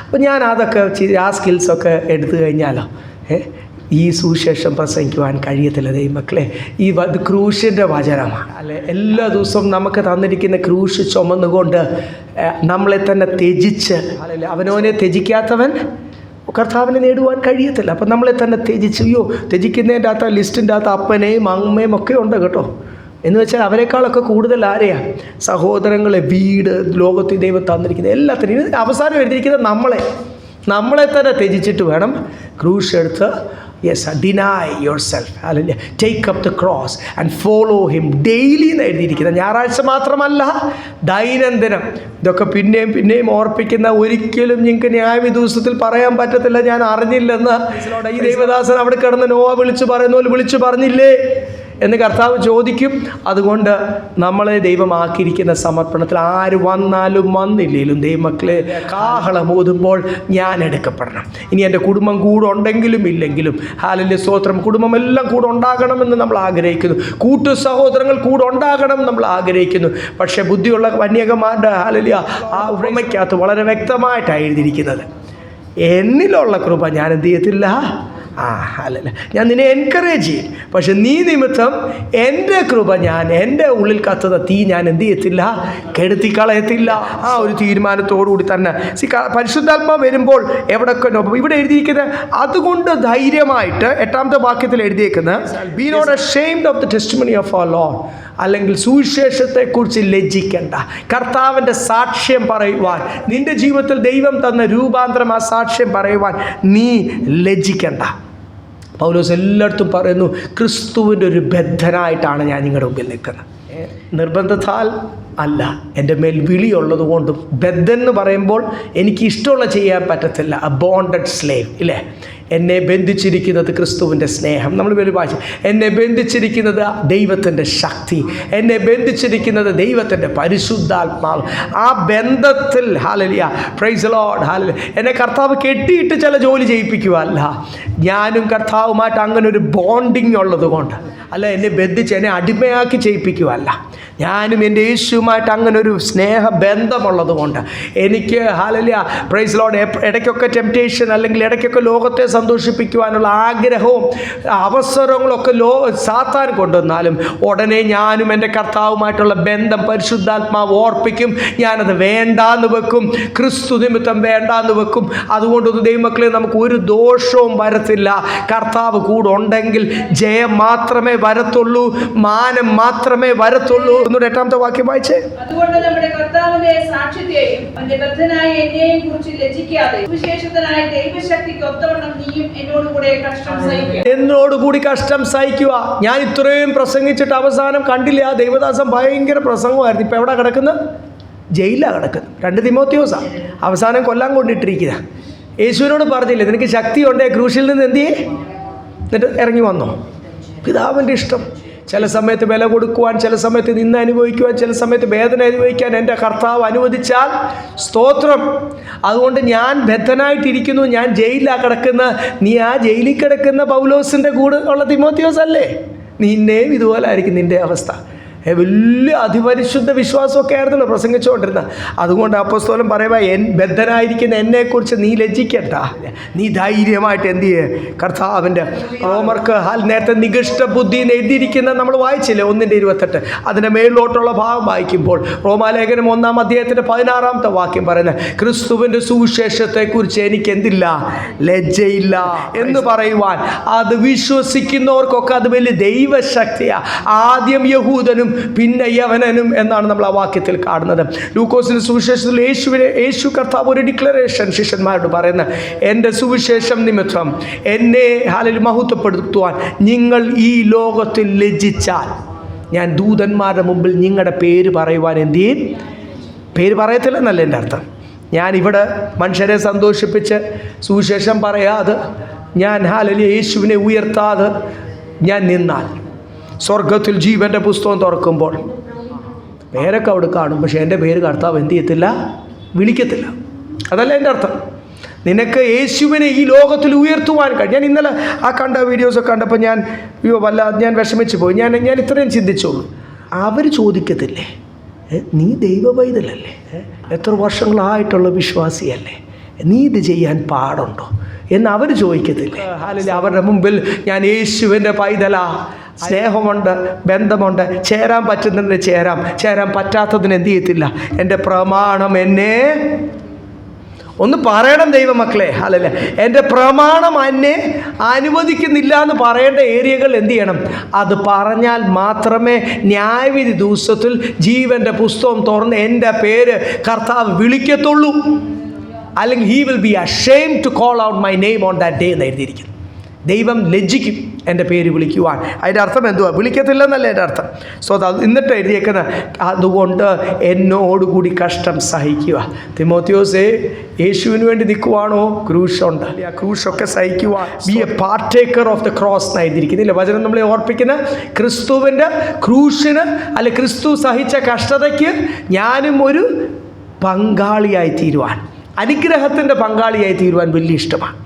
അപ്പോൾ ഞാൻ അതൊക്കെ ആ സ്കിൽസൊക്കെ എടുത്തു കഴിഞ്ഞാലോ ഈ സുവിശേഷം പ്രസംഗിക്കുവാൻ കഴിയത്തില്ല ദൈവമക്കളെ. ഈ ക്രൂശിൻ്റെ വചനമാണ് അല്ലെ. എല്ലാ ദിവസവും നമുക്ക് തന്നിരിക്കുന്ന ക്രൂശ് ചുമന്നുകൊണ്ട് നമ്മളെ തന്നെ ത്യജിച്ച് അല്ലെ, അവനവനെ ത്യജിക്കാത്തവൻ കർത്താവിനെ നേടുവാൻ കഴിയത്തില്ല. അപ്പം നമ്മളെ തന്നെ ത്യജിച്ച്, ത്യജിക്കുന്നതിൻ്റെ അകത്ത് ലിസ്റ്റിൻ്റെ അകത്ത് അപ്പനെയും അമ്മയും ഒക്കെ ഉണ്ട് കേട്ടോ. എന്ന് വെച്ചാൽ അവരെക്കാളൊക്കെ കൂടുതൽ ആരെയാണ്? സഹോദരങ്ങളെ, വീട്, ലോകത്തിൽ ദൈവം തന്നിരിക്കുന്നത് എല്ലാത്തിനും. ഇത് അവസാനം എഴുതിയിരിക്കുന്നത് നമ്മളെ തന്നെ ത്യജിച്ചിട്ട് വേണം ക്രൂശ് എടുത്ത് deny yourself, hallelujah, take up the cross and follow him daily എന്ന് എഴുതിയിരിക്കുന്നത്. ഞായറാഴ്ച മാത്രമല്ല, ദൈനംദിനം. ഇതൊക്കെ പിന്നെയും ഓർപ്പിക്കുന്ന, ഒരിക്കലും നിങ്ങൾക്ക് ന്യായവിധി പറയാൻ പറ്റത്തില്ല ഞാൻ അറിഞ്ഞില്ലെന്ന്. ഈ ദൈവദാസൻ അവിടെ കിടന്ന് നോവ വിളിച്ചു പറയുന്ന പോലെ വിളിച്ചു പറഞ്ഞില്ലേ എന്ന് കർത്താവ് ചോദിക്കും. അതുകൊണ്ട് നമ്മളെ ദൈവമാക്കിയിരിക്കുന്ന സമർപ്പണത്തിൽ ആര് വന്നാലും വന്നില്ലേലും ദൈവമക്കളെ കാഹളം ഊതുമ്പോൾ ഞാൻ എടുക്കപ്പെടണം. ഇനി എൻ്റെ കുടുംബം കൂടെ ഉണ്ടെങ്കിലും ഇല്ലെങ്കിലും ഹല്ലേലൂയ സ്തോത്രം, കുടുംബമെല്ലാം കൂടെ ഉണ്ടാകണമെന്ന് നമ്മൾ ആഗ്രഹിക്കുന്നു. കൂട്ടു സഹോദരങ്ങൾ കൂടെ ഉണ്ടാകണം നമ്മൾ ആഗ്രഹിക്കുന്നു. പക്ഷേ ബുദ്ധിയുള്ള കന്യകമാരുടെ ഹല്ലേലൂയ ആ ഉപമയ്ക്കകത്ത് വളരെ വ്യക്തമായിട്ടാണ് എഴുതിയിരിക്കുന്നത്, എന്നിലുള്ള കൃപ ഞാൻ എന്ത് ചെയ്യത്തില്ല, അല്ലല്ല, ഞാൻ നിന്നെ എൻകറേജ് ചെയ്യും. പക്ഷെ നീ നിമിത്തം എൻ്റെ കൃപ, എൻ്റെ ഉള്ളിൽ കത്തുന്ന തീ ഞാൻ എന്ത് ചെയ്യത്തില്ല, കെടുത്തിക്കളയത്തില്ല. ആ ഒരു തീരുമാനത്തോടുകൂടി തന്നെ പരിശുദ്ധാത്മാവ് വരുമ്പോൾ ഇവിടെ എഴുതിയിരിക്കുന്നത്, അതുകൊണ്ട് ധൈര്യമായിട്ട് 8ാമത്തെ വാക്യത്തിൽ എഴുതിയിരിക്കുന്നത്, be not ashamed of the testimony of our Lord, അല്ലെങ്കിൽ സുവിശേഷത്തെക്കുറിച്ച് ലജ്ജിക്കേണ്ട. കർത്താവിൻ്റെ സാക്ഷ്യം പറയുവാൻ, നിൻ്റെ ജീവിതത്തിൽ ദൈവം തന്ന രൂപാന്തരം ആ സാക്ഷ്യം പറയുവാൻ നീ ലജ്ജിക്കേണ്ട. പൗലോസ് എല്ലായിടത്തും പറയുന്നു, ക്രിസ്തുവിൻ്റെ ഒരു ബദ്ധനായിട്ടാണ് ഞാൻ നിങ്ങളുടെ മുമ്പിൽ നിൽക്കുന്നത്. നിർബന്ധത്താൽ അല്ല, എൻ്റെ മേൽ വിളിയുള്ളത് കൊണ്ടും. ബദ്ധൻ എന്ന് പറയുമ്പോൾ എനിക്ക് ഇഷ്ടമുള്ള ചെയ്യാൻ പറ്റത്തില്ല. എ ബോണ്ടഡ് സ്ലേവ് ഇല്ലേ. എന്നെ ബന്ധിച്ചിരിക്കുന്നത് ക്രിസ്തുവിൻ്റെ സ്നേഹം. നമ്മൾ പേര് വായിച്ചു, എന്നെ ബന്ധിച്ചിരിക്കുന്നത് ദൈവത്തിൻ്റെ ശക്തി, എന്നെ ബന്ധിച്ചിരിക്കുന്നത് ദൈവത്തിൻ്റെ പരിശുദ്ധാത്മാവ്. ആ ബന്ധത്തിൽ hallelujah, praise the Lord, hallelujah. എന്നെ കർത്താവ് കെട്ടിയിട്ട് ചില ജോലി ചെയ്യിപ്പിക്കുകയല്ല, ഞാനും കർത്താവുമായിട്ട് അങ്ങനെ ഒരു ബോണ്ടിങ് ഉള്ളത് കൊണ്ട് അല്ല, എന്നെ ബന്ധിച്ച് എന്നെ അടിമയാക്കി ചെയ്യിപ്പിക്കുകയല്ല, ഞാനും എൻ്റെ യേശുവുമായിട്ട് അങ്ങനെ ഒരു സ്നേഹബന്ധമുള്ളത് കൊണ്ട് എനിക്ക് ഹല്ലേലൂയ, പ്രൈസ് ദി ലോർഡ്, ഇടയ്ക്കൊക്കെ ടെംപ്റ്റേഷൻ അല്ലെങ്കിൽ ഇടയ്ക്കൊക്കെ ലോകത്തെ സന്തോഷിപ്പിക്കുവാനുള്ള ആഗ്രഹവും അവസരങ്ങളൊക്കെ സാത്താൻ കൊണ്ടുവന്നാലും ഉടനെ ഞാനും എൻ്റെ കർത്താവുമായിട്ടുള്ള ബന്ധം പരിശുദ്ധാത്മാവ് ഓർപ്പിക്കും. ഞാനത് വേണ്ടാന്ന് വെക്കും, ക്രിസ്തു നിമിത്തം വേണ്ടാന്ന് വെക്കും. അതുകൊണ്ടൊന്നും ദൈവമക്കളെ നമുക്ക് ഒരു ദോഷവും വരത്തില്ല. കർത്താവ് കൂടെ ഉണ്ടെങ്കിൽ ജയം മാത്രമേ വരത്തുള്ളൂ, മാനം മാത്രമേ വരത്തുള്ളൂ. 8ാമത്തെ വാക്യം വായിച്ചേ. അതുകൊണ്ട് നമ്മുടെ കർത്താവിന്റെ സാക്ഷ്യത്തെയും അവന്റെ ബദ്ധനായ എന്നെയും കുറിച്ച് ലജ്ജിക്കാതെ സുവിശേഷത്തിനായ ദൈവശക്തിക്ക് ഒത്തവണ്ണം നീയും എന്നോടുകൂടെ കഷ്ടം സഹിക്കുക. എന്നോടുകൂടി കഷ്ടം സഹിക്കുക. ഞാൻ ഇത്രയും പ്രസംഗിച്ചിട്ട് അവസാനം കണ്ടില്ല, ആ ദൈവദാസൻ ഭയങ്കര പ്രസംഗമായിരുന്നു. ഇപ്പം എവിടെ കിടക്കുന്നത്? ജയിലാണ് കിടക്കുന്നത്. 2 തിമോത്തിയോസാ അവസാനം കൊല്ലാൻ കൊണ്ടിട്ടിരിക്കുക. യേശുവിനോട് പറഞ്ഞില്ലേ, നിനക്ക് ശക്തി ഉണ്ടേ ക്രൂശിൽ നിന്ന് എന്ത് ചെയ്യേ, എന്നിട്ട് ഇറങ്ങി വന്നോ. പിതാവിൻ്റെ ഇഷ്ടം. ചില സമയത്ത് വില കൊടുക്കുവാൻ, ചില സമയത്ത് നിന്ന് അനുഭവിക്കുവാൻ, ചില സമയത്ത് വേദന അനുഭവിക്കാൻ എൻ്റെ കർത്താവ് അനുവദിച്ചാൽ സ്തോത്രം. അതുകൊണ്ട് ഞാൻ ബദ്ധനായിട്ടിരിക്കുന്നു, ഞാൻ ജയിലിലാണ് കിടക്കുന്ന. നീ ആ ജയിലിൽ കിടക്കുന്ന പൗലോസിൻ്റെ കൂടെ ഉള്ള തിമോത്തിയോസ് അല്ലേ? നിന്നെയും ഇതുപോലെ ആയിരിക്കും നിൻ്റെ അവസ്ഥ. വലിയ അതിപരിശുദ്ധ വിശ്വാസമൊക്കെ ആയിരുന്നല്ലോ പ്രസംഗിച്ചുകൊണ്ടിരുന്നത്. അതുകൊണ്ട് അപ്പോസ്തലൻ പറയുക, ബദ്ധനായിരിക്കുന്ന എന്നെക്കുറിച്ച് നീ ലജ്ജിക്കണ്ട, നീ ധൈര്യമായിട്ട് എന്ത് ചെയ്യേ, കർത്താവിൻ്റെ റോമർക്ക് നേരത്തെ നികഷ്ട ബുദ്ധി എന്ന് എഴുതിയിരിക്കുന്ന നമ്മൾ വായിച്ചില്ലേ 1:28. അതിൻ്റെ മേളിലോട്ടുള്ള ഭാഗം വായിക്കുമ്പോൾ റോമാലേഖനം 1-ാം അധ്യായത്തിൻ്റെ 16-ാമത്തെ വാക്യം പറയുന്നത്, ക്രിസ്തുവിൻ്റെ സുവിശേഷത്തെക്കുറിച്ച് എനിക്ക് എന്തില്ല, ലജ്ജയില്ല എന്ന് പറയുവാൻ. അത് വിശ്വസിക്കുന്നവർക്കൊക്കെ അത് വലിയ ദൈവശക്തിയാണ്. ആദ്യം യഹൂദനും പിന്നെ യവനനും എന്നാണ് നമ്മൾ ആ വാക്യത്തിൽ കാണുന്നത്. ലൂക്കോസിന്റെ സുവിശേഷത്തിൽ യേശു കർത്താവ് ഒരു ഡിക്ലറേഷൻ ശിഷ്യന്മാരോട് പറയുന്നത്, എൻ്റെ സുവിശേഷം നിമിത്തം എന്നെ ഹല്ലേലൂയ മഹത്വപ്പെടുത്തുവാൻ നിങ്ങൾ ഈ ലോകത്തിൽ ലജ്ജിച്ചാൽ ഞാൻ ദൂതന്മാരുടെ മുമ്പിൽ നിങ്ങളുടെ പേര് പറയുവാൻ എന്ത് ചെയ്യും? പേര് പറയത്തില്ലെന്നല്ല എൻ്റെ അർത്ഥം. ഞാനിവിടെ മനുഷ്യരെ സന്തോഷിപ്പിച്ച് സുവിശേഷം പറയാതെ, ഞാൻ ഹല്ലേലൂയ യേശുവിനെ ഉയർത്താതെ ഞാൻ നിന്നാൽ സ്വർഗത്തിൽ ജീവൻ്റെ പുസ്തകം തുറക്കുമ്പോൾ പേരൊക്കെ അവിടെ കാണും, പക്ഷേ എൻ്റെ പേര് കർത്താവ് എന്ത് ചെയ്യത്തില്ല, വിളിക്കത്തില്ല. അതല്ല എൻ്റെ അർത്ഥം. നിനക്ക് യേശുവിനെ ഈ ലോകത്തിൽ ഉയർത്തുവാൻ കഴിയും. ഞാൻ ഇന്നലെ ആ കണ്ട വീഡിയോസൊക്കെ കണ്ടപ്പോൾ ഞാൻ ഞാൻ വിഷമിച്ച് പോയി. ഞാൻ ഇത്രയും ചിന്തിച്ചുള്ളൂ. അവർ ചോദിക്കത്തില്ലേ, നീ ദൈവവൈതലല്ലേ, എത്ര വർഷങ്ങളായിട്ടുള്ള വിശ്വാസിയല്ലേ, നീ ഇത് ചെയ്യാൻ പാടുണ്ടോ എന്ന് അവർ ചോദിക്കത്തില്ലേ? അവരുടെ മുമ്പിൽ ഞാൻ യേശുവിൻ്റെ പൈതലാ, സ്നേഹമുണ്ട്, ബന്ധമുണ്ട്, ചേരാൻ പറ്റുന്നതിന് ചേരാൻ പറ്റാത്തതിന് എന്ത് ചെയ്യത്തില്ല. എൻ്റെ പ്രമാണം എന്നെ ഒന്ന് പറയണം ദൈവമക്കളെ. അല്ലല്ല, എൻ്റെ പ്രമാണം എന്നെ അനുവദിക്കുന്നില്ല എന്ന് പറയേണ്ട ഏരിയകൾ എന്ത് ചെയ്യണം? അത് പറഞ്ഞാൽ മാത്രമേ ന്യായവിധി ദിവസത്തിൽ ജീവൻ്റെ പുസ്തകം തുറന്ന് എൻ്റെ പേര് കർത്താവ് വിളിക്കത്തുള്ളൂ. അല്ലെങ്കിൽ he will be ashamed to call out my name on that day എന്ന് എഴുതിയിരിക്കുന്നു. ദൈവം ലജ്ജിക്കും എൻ്റെ പേര് വിളിക്കുവാൻ. അതിൻ്റെ അർത്ഥം എന്തുവാ? വിളിക്കത്തില്ലെന്നല്ല എൻ്റെ അർത്ഥം. സോ അത് എന്നിട്ട് എഴുതിയേക്കുന്ന അതുകൊണ്ട് എന്നോടുകൂടി കഷ്ടം സഹിക്കുക. തിമോത്തിയോസേ, യേശുവിന് വേണ്ടി നിൽക്കുവാണോ? ക്രൂശുണ്ട്, ആ ക്രൂശൊക്കെ സഹിക്കുവാൻ. Be a partaker of the cross എന്ന് എഴുതിയിരിക്കുന്നില്ല വചനം നമ്മളെ ഓർപ്പിക്കുന്ന ക്രിസ്തുവിൻ്റെ ക്രൂശിന് അല്ലെ ക്രിസ്തു സഹിച്ച കഷ്ടതയ്ക്ക് ഞാനും ഒരു പങ്കാളിയായി തീരുവാൻ, അനുഗ്രഹത്തിൻ്റെ പങ്കാളിയായി തീരുവാൻ വലിയ ഇഷ്ടമാണ്.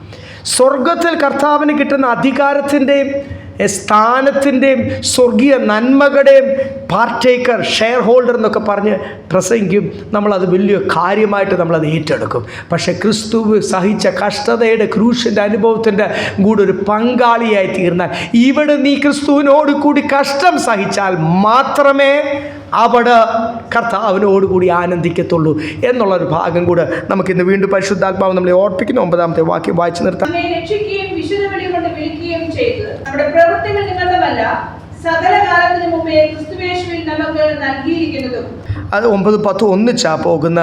സ്വർഗത്തിൽ കർത്താവിന് കിട്ടുന്ന അധികാരത്തിൻ്റെയും സ്ഥാനത്തിൻ്റെയും സ്വർഗീയ നന്മകളുടെയും പാർട്ടേക്കർ, ഷെയർ ഹോൾഡർ എന്നൊക്കെ പറഞ്ഞ് പ്രസംഗിക്കും. നമ്മളത് വലിയ കാര്യമായിട്ട് നമ്മളത് ഏറ്റെടുക്കും. പക്ഷേ ക്രിസ്തു സഹിച്ച കഷ്ടതയുടെ ക്രൂശിൻ്റെ അനുഭവത്തിൻ്റെ കൂടെ ഒരു പങ്കാളിയായി തീർന്നാൽ, ഇവിടെ നീ ക്രിസ്തുവിനോട് കൂടി കഷ്ടം സഹിച്ചാൽ മാത്രമേ അവിടെ കർത്താവിനോടുകൂടി ആനന്ദിക്കത്തുള്ളൂ എന്നുള്ളൊരു ഭാഗം കൂടെ നമുക്കിന്ന് വീണ്ടും പരിശുദ്ധാത്മാവ് നമ്മളെ ഓർപ്പിക്കുന്നു. 9-ാമത്തെ വാക്യം വായിച്ചു നിർത്താം. നമ്മുടെ പ്രവൃത്തികൾ നിമിത്തമല്ല, സകല കാലത്തിനു മുമ്പേ ക്രിസ്തുയേശുവിൽ നമുക്ക് നൽകിയിരിക്കുന്നതും. അത് 9-10 ഒന്നിച്ചാ പോകുന്ന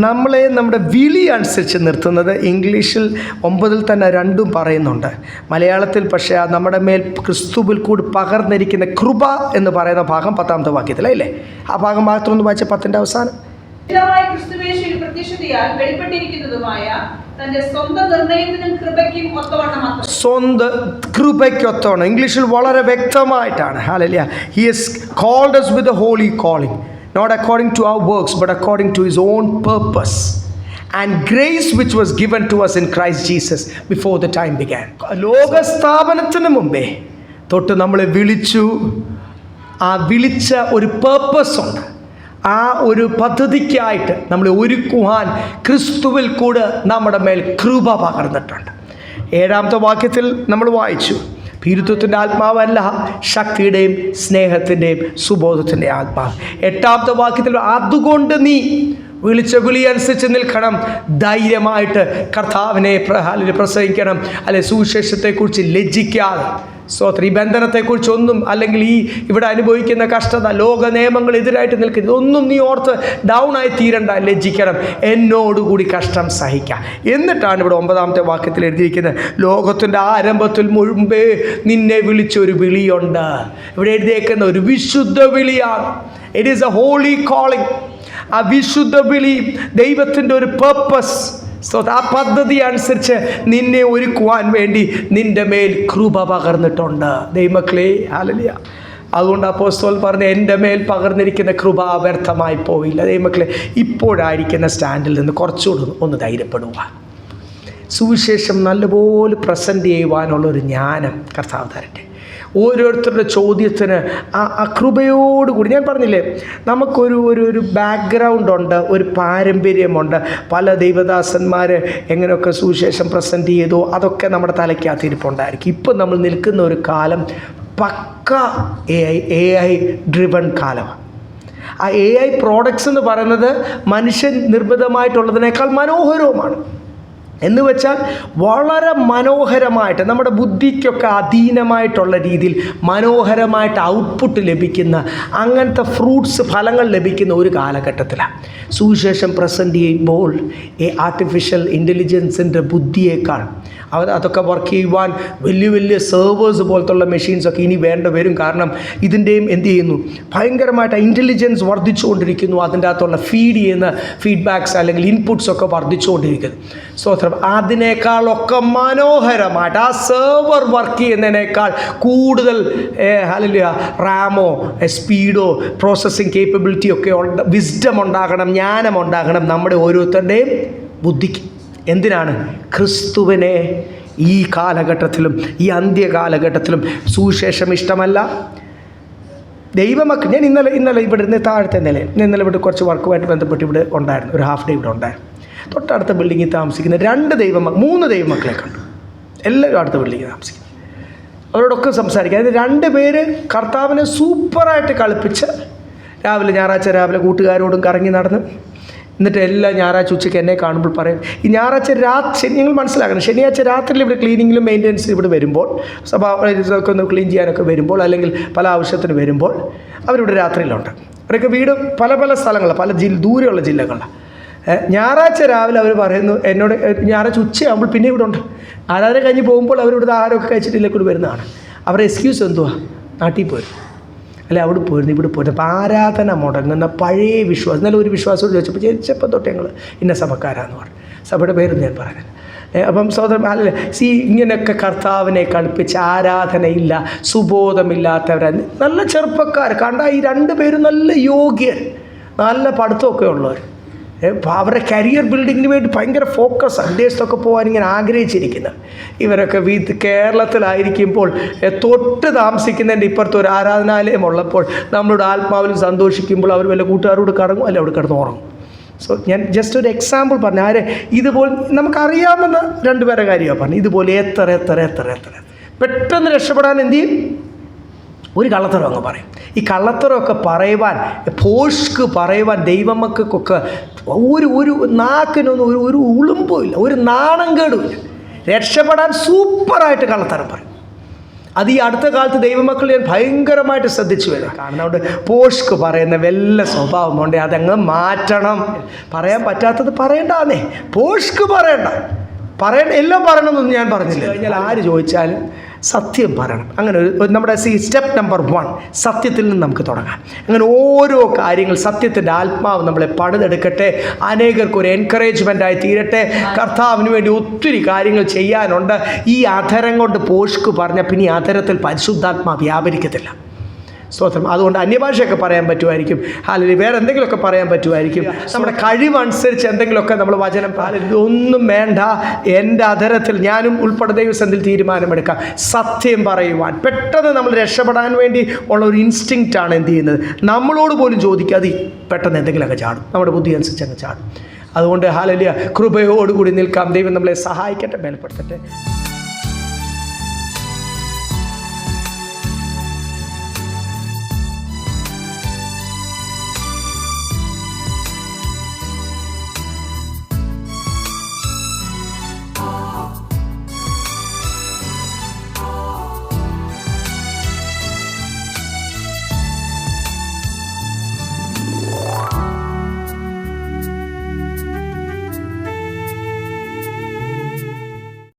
നമ്മളെ നമ്മുടെ വിളി അനുസരിച്ച് നിർത്തുന്നത്. ഇംഗ്ലീഷിൽ 9 തന്നെ രണ്ടും പറയുന്നുണ്ട്. മലയാളത്തിൽ പക്ഷേ നമ്മുടെ മേൽ ക്രിസ്തുവിൽ കൂടി പകർന്നിരിക്കുന്ന കൃപ എന്ന് പറയുന്ന ഭാഗം 10-ാമത്തെ വാക്യത്തിലല്ലേ? ആ ഭാഗം മാത്രം ഒന്ന് വായിച്ച 10-ന്റെ അവസാനം. ക്രിസ്തുയേശുവിൽ പ്രത്യക്ഷതയാൽ വെളിപ്പെട്ടിരിക്കുന്നതുമായ തന്റെ സ്വന്തം നിർണയത്തിനും കൃപയ്ക്കും ഒത്തവണ്ണം. സ്വന്തം കൃപയ്ക്കൊത്തവണ്ണം ഇംഗ്ലീഷിൽ വളരെ വ്യക്തമായിട്ടാണ്. Hallelujah. He has called us with a holy calling, not according to our works but according to his own purpose and grace which was given to us in Christ Jesus before the time began. ലോകസ്ഥാപനത്തിന് മുമ്പേ തൊട്ട് നമ്മളെ വിളിച്ചു. ആ വിളിച്ച ഒരു purpose ഉണ്ട്. ആ ഒരു പദ്ധതിക്കായിട്ട് നമ്മളെ ഒരുക്കുവാൻ ക്രിസ്തുവിൽ കൂടെ നമ്മുടെ മേൽ കൃപ പകർന്നിട്ടുണ്ട്. 7-ാമത്തെ വാക്യത്തിൽ നമ്മൾ വായിച്ചു, ഭീരുത്വത്തിൻ്റെ ആത്മാവല്ല, ശക്തിയുടെയും സ്നേഹത്തിൻ്റെയും സുബോധത്തിൻ്റെ ആത്മാവ്. 8-ാമത്തെ വാക്യത്തിൽ അതുകൊണ്ട് നീ വിളിച്ച വിളി അനുസരിച്ച് നിൽക്കണം, ധൈര്യമായിട്ട് കർത്താവിനെ പ്രസംഗിക്കണം, അല്ലെ സുവിശേഷത്തെക്കുറിച്ച് ലജ്ജിക്കാതെ. സ്തോത്രം. ഈ ബന്ധനത്തെക്കുറിച്ചൊന്നും, അല്ലെങ്കിൽ ഈ ഇവിടെ അനുഭവിക്കുന്ന കഷ്ടത, ലോക നിയമങ്ങൾ എതിരായിട്ട് നിൽക്കുന്നത് ഒന്നും നീ ഓർത്ത് ഡൗൺ ആയി തീരണ്ട, ലജ്ജിക്കണം, എന്നോടുകൂടി കഷ്ടം സഹിക്കാം. എന്നിട്ടാണ് ഇവിടെ 9-ാമത്തെ വാക്യത്തിൽ എഴുതിയിരിക്കുന്നത്, ലോകത്തിൻ്റെ ആരംഭത്തിൽ മുമ്പേ നിന്നെ വിളിച്ചൊരു വിളിയുണ്ട്. ഇവിടെ എഴുതിയേക്കുന്ന ഒരു വിശുദ്ധ വിളിയാണ്. It is a holy calling. ആ വിശുദ്ധ വിളി ദൈവത്തിൻ്റെ ഒരു പർപ്പസ്. ആ പദ്ധതി അനുസരിച്ച് നിന്നെ ഒരുക്കുവാൻ വേണ്ടി നിൻ്റെ മേൽ കൃപ പകർന്നിട്ടുണ്ട് ദൈവമക്കളെ. ഹല്ലേലൂയ. അതുകൊണ്ട് അപ്പോസ്തലൻ പറഞ്ഞ എൻ്റെ മേൽ പകർന്നിരിക്കുന്ന കൃപ വ്യർത്ഥമായി പോയില്ല. ദൈവമക്കളെ, ഇപ്പോഴായിരിക്കുന്ന സ്റ്റാൻഡിൽ നിന്ന് കുറച്ചുകൂടി ഒന്ന് ധൈര്യപ്പെടുവാൻ, സുവിശേഷം നല്ലപോലെ പ്രസൻറ്റ് ചെയ്യുവാനുള്ളൊരു ജ്ഞാനം കർത്താവ് തരട്ടെ. ഓരോരുത്തരുടെ ചോദ്യത്തിന് ആ കൃപയോടുകൂടി, ഞാൻ പറഞ്ഞില്ലേ, നമുക്കൊരു ബാക്ക്ഗ്രൗണ്ട് ഉണ്ട്, ഒരു പാരമ്പര്യമുണ്ട്. പല ദൈവദാസന്മാർ എങ്ങനെയൊക്കെ സുവിശേഷം പ്രസൻറ്റ് ചെയ്തോ അതൊക്കെ നമ്മുടെ തലയ്ക്കകത്തിരിപ്പുണ്ടായിരിക്കും. ഇപ്പം നമ്മൾ നിൽക്കുന്ന ഒരു കാലം പക്ക AI ഡ്രിവൺ കാലമാണ്. ആ AI പ്രോഡക്ട്സ് എന്ന് പറയുന്നത് മനുഷ്യൻ നിർമ്മിതമായിട്ടുള്ളതിനേക്കാൾ മനോഹരവുമാണ്. എന്ന് വെച്ചാൽ വളരെ മനോഹരമായിട്ട് നമ്മുടെ ബുദ്ധിക്കൊക്കെ അധീനമായിട്ടുള്ള രീതിയിൽ മനോഹരമായിട്ട് ഔട്ട്പുട്ട് ലഭിക്കുന്ന, അങ്ങനത്തെ ഫ്രൂട്ട്സ്, ഫലങ്ങൾ ലഭിക്കുന്ന ഒരു കാലഘട്ടത്തിലാണ് സുവിശേഷം പ്രസൻറ്റ് ചെയ്യുമ്പോൾ ആർട്ടിഫിഷ്യൽ ഇൻ്റലിജൻസിൻ്റെ ബുദ്ധിയേക്കാൾ അതൊക്കെ വർക്ക് ചെയ്യുവാൻ വലിയ സെർവേഴ്സ് പോലത്തുള്ള മെഷീൻസൊക്കെ ഇനി വേണ്ട വരും. കാരണം ഇതിൻ്റെയും എന്ത് ചെയ്യുന്നു, ഭയങ്കരമായിട്ട് ഇൻ്റലിജൻസ് വർദ്ധിച്ചുകൊണ്ടിരിക്കുന്നു. അതിൻ്റെ അകത്തുള്ള ഫീഡ് ചെയ്യുന്ന ഫീഡ്ബാക്സ് അല്ലെങ്കിൽ ഇൻപുട്സൊക്കെ വർദ്ധിച്ചുകൊണ്ടിരിക്കുന്നു. സ്വത്രം അതിനേക്കാളൊക്കെ മനോഹരമായിട്ട് ആ സെർവർ വർക്ക് ചെയ്യുന്നതിനേക്കാൾ കൂടുതൽ ഹല്ലേലൂയ റാമോ സ്പീഡോ പ്രോസസ്സിങ് കേപ്പബിലിറ്റിയൊക്കെ വിസ്ഡം ഉണ്ടാകണം, ജ്ഞാനം ഉണ്ടാകണം നമ്മുടെ ഓരോരുത്തരുടെയും ബുദ്ധിക്ക്. എന്തിനാണ്? ക്രിസ്തുവിനെ ഈ കാലഘട്ടത്തിലും ഈ അന്ത്യകാലഘട്ടത്തിലും സുവിശേഷം ഇഷ്ടമല്ല. ദൈവമക്കൾ, ഞാൻ ഇന്നലെ ഇവിടെ നിന്ന് താഴത്തെ നിലയിൽ ഇന്നലെ ഇവിടെ കുറച്ച് വർക്കുമായിട്ട് ബന്ധപ്പെട്ട് ഇവിടെ ഉണ്ടായിരുന്നു, ഒരു ഹാഫ് ഡേ ഇവിടെ ഉണ്ടായിരുന്നു. തൊട്ടടുത്ത ബിൽഡിങ്ങിൽ താമസിക്കുന്ന 3 ദൈവമക്കളെ കണ്ടു. എല്ലാവരും അടുത്ത ബിൽഡിങ്ങിൽ താമസിക്കുന്നു. അവരോടൊക്കെ സംസാരിക്കുക. അതിന് 2 പേര് കർത്താവിനെ സൂപ്പറായിട്ട് കളിപ്പിച്ച് ഞായറാഴ്ച രാവിലെ കൂട്ടുകാരോടും കറങ്ങി നടന്ന്, എന്നിട്ട് എല്ലാ ഞായറാഴ്ച ഉച്ചയ്ക്ക് എന്നെ കാണുമ്പോൾ പറയും, ഈ ഞായറാഴ്ച നിങ്ങൾ മനസ്സിലാക്കണം, ശനിയാഴ്ച രാത്രിയിൽ ഇവിടെ ക്ലീനിങ്ങിലും മെയിൻ്റനൻസിലും ഇവിടെ വരുമ്പോൾ, സഭയൊക്കെ ഒന്ന് ക്ലീൻ ചെയ്യാനൊക്കെ വരുമ്പോൾ, അല്ലെങ്കിൽ പല ആവശ്യത്തിന് വരുമ്പോൾ അവരിവിടെ രാത്രിയിലുണ്ട്. അവരൊക്കെ വീട് പല സ്ഥലങ്ങളിലാണ്, പല ദൂരെയുള്ള ജില്ലകളിലാണ്. ഞായറാഴ്ച രാവിലെ അവർ പറയുന്നു എന്നോട്, ഞായറാഴ്ച ഉച്ചയാകുമ്പോൾ പിന്നെ ഇവിടെ ഉണ്ട്. ആരാധന കഴിഞ്ഞ് പോകുമ്പോൾ അവരിവിടുത്തെ ആഹാരമൊക്കെ കഴിച്ചിട്ടില്ലേക്കൂടി വരുന്നതാണ്. അവരുടെ എക്സ്ക്യൂസ് എന്തുവാ? നാട്ടിൽ പോരും, അല്ലെ അവിടെ പോയിരുന്നു, ഇവിടെ പോയിരുന്നു. അപ്പോൾ ആരാധന മുടങ്ങുന്ന പഴയ വിശ്വാസം. എന്നാലും ഒരു വിശ്വാസത്തോട് ചോദിച്ചപ്പോൾ ജനിച്ചപ്പോൾ തൊട്ട് ഞങ്ങൾ ഇന്ന സഭക്കാരാന്ന് പറഞ്ഞു. സഭയുടെ പേരൊന്നും ഞാൻ പറയുന്നില്ല. അപ്പം സഹോദരൻ അല്ല, ഇങ്ങനെയൊക്കെ കർത്താവിനെ കളിപ്പിച്ച് ആരാധനയില്ല, സുബോധമില്ലാത്തവരാ, നല്ല ചെറുപ്പക്കാർ കണ്ട ഈ 2 പേരും നല്ല യോഗ്യർ, നല്ല പഠിത്തമൊക്കെ ഉള്ളവർ, അവരുടെ കരിയർ ബിൽഡിങ്ങിന് വേണ്ടി ഭയങ്കര ഫോക്കസ്, വിദേശത്തൊക്കെ പോകാൻ ഇങ്ങനെ ആഗ്രഹിച്ചിരിക്കുന്നത്. ഇവരൊക്കെ കേരളത്തിലായിരിക്കുമ്പോൾ തൊട്ട് താമസിക്കുന്നതിൻ്റെ ഇപ്പുറത്ത് ഒരു ആരാധനാലയം ഉള്ളപ്പോൾ നമ്മളുടെ ആത്മാവിൽ സന്തോഷിക്കുമ്പോൾ അവർ വല്ല കൂട്ടുകാരോട് കറങ്ങും, അല്ല അവിടെ കിടന്ന് ഉറങ്ങും. സോ ഞാൻ ജസ്റ്റ് ഒരു എക്സാമ്പിൾ പറഞ്ഞു. ഇതുപോലെ നമുക്കറിയാവുന്ന 2 പേരെ കാര്യമാണ് പറഞ്ഞു. ഇതുപോലെ എത്ര പെട്ടെന്ന് രക്ഷപ്പെടാൻ എന്ത് ചെയ്യും? ഒരു കള്ളത്തരം അങ്ങ് പറയും. ഈ കള്ളത്തരമൊക്കെ പറയുവാൻ ദൈവമക്കൾക്കൊക്കെ ഒരു നാക്കിനൊന്നും ഒരു ഉളുമ്പും ഇല്ല, ഒരു നാണം കേടുമില്ല. രക്ഷപ്പെടാൻ സൂപ്പറായിട്ട് കള്ളത്തരം പറയും. അത് ഈ അടുത്ത കാലത്ത് ദൈവമക്കൾ ഞാൻ ഭയങ്കരമായിട്ട് ശ്രദ്ധിച്ചു വരിക. കാണുന്നതുകൊണ്ട് പോഷ്ക്ക് പറയുന്ന വല്ല സ്വഭാവമുണ്ട്, അതങ്ങ് മാറ്റണം. പറയാൻ പറ്റാത്തത് പറയണ്ടാന്നേ, പോഷ്ക്ക് പറയണ്ട, എല്ലാം പറയണമെന്നൊന്നും ഞാൻ പറഞ്ഞില്ല. കഴിഞ്ഞാൽ ആര് ചോദിച്ചാലും സത്യം പറയണം. അങ്ങനെ നമ്മുടെ സ്റ്റെപ്പ് നമ്പർ 1 സത്യത്തിൽ നിന്ന് നമുക്ക് തുടങ്ങാം. അങ്ങനെ ഓരോ കാര്യങ്ങൾ സത്യത്തിൻ്റെ ആത്മാവ് നമ്മളെ പണിതെടുക്കട്ടെ, അനേകർക്കൊരു എൻകറേജ്മെൻ്റായി തീരട്ടെ. കർത്താവിന് വേണ്ടി ഒത്തിരി കാര്യങ്ങൾ ചെയ്യാനുണ്ട്. ഈ അധരം കൊണ്ട് പോഷ്ക്ക് പറഞ്ഞാൽ പിന്നെ ഈ അധരത്തിൽ പരിശുദ്ധാത്മാ വ്യാപരിക്കത്തില്ല. സ്തോത്രം. അതുകൊണ്ട് അന്യഭാഷയൊക്കെ പറയാൻ പറ്റുമായിരിക്കും, അല്ലെങ്കിൽ വേറെ എന്തെങ്കിലുമൊക്കെ പറയാൻ പറ്റുമായിരിക്കും. നമ്മുടെ കഴിവനുസരിച്ച് എന്തെങ്കിലുമൊക്കെ നമ്മൾ വചനം ഒന്നും വേണ്ട. എൻ്റെ അധരത്തിൽ ഞാനും ഉൾപ്പെടെ ദൈവസന്നിധിയിൽ തീരുമാനമെടുക്കാം, സത്യം പറയുവാൻ. പെട്ടെന്ന് നമ്മൾ രക്ഷപ്പെടാൻ വേണ്ടി ഉള്ള ഒരു ഇൻസ്റ്റിങ്ക്റ്റാണ് എന്ത് ചെയ്യുന്നത്, നമ്മളോട് പോലും ചോദിക്കാതെ പെട്ടെന്ന് എന്തെങ്കിലുമൊക്കെ ചാടും, നമ്മുടെ ബുദ്ധി അനുസരിച്ച് അങ്ങ് ചാടും. അതുകൊണ്ട് ഹല്ലേലൂയ, കൃപയോടുകൂടി നിൽക്കാം. ദൈവം നമ്മളെ സഹായിക്കട്ടെ, ബലപ്പെടുത്തട്ടെ.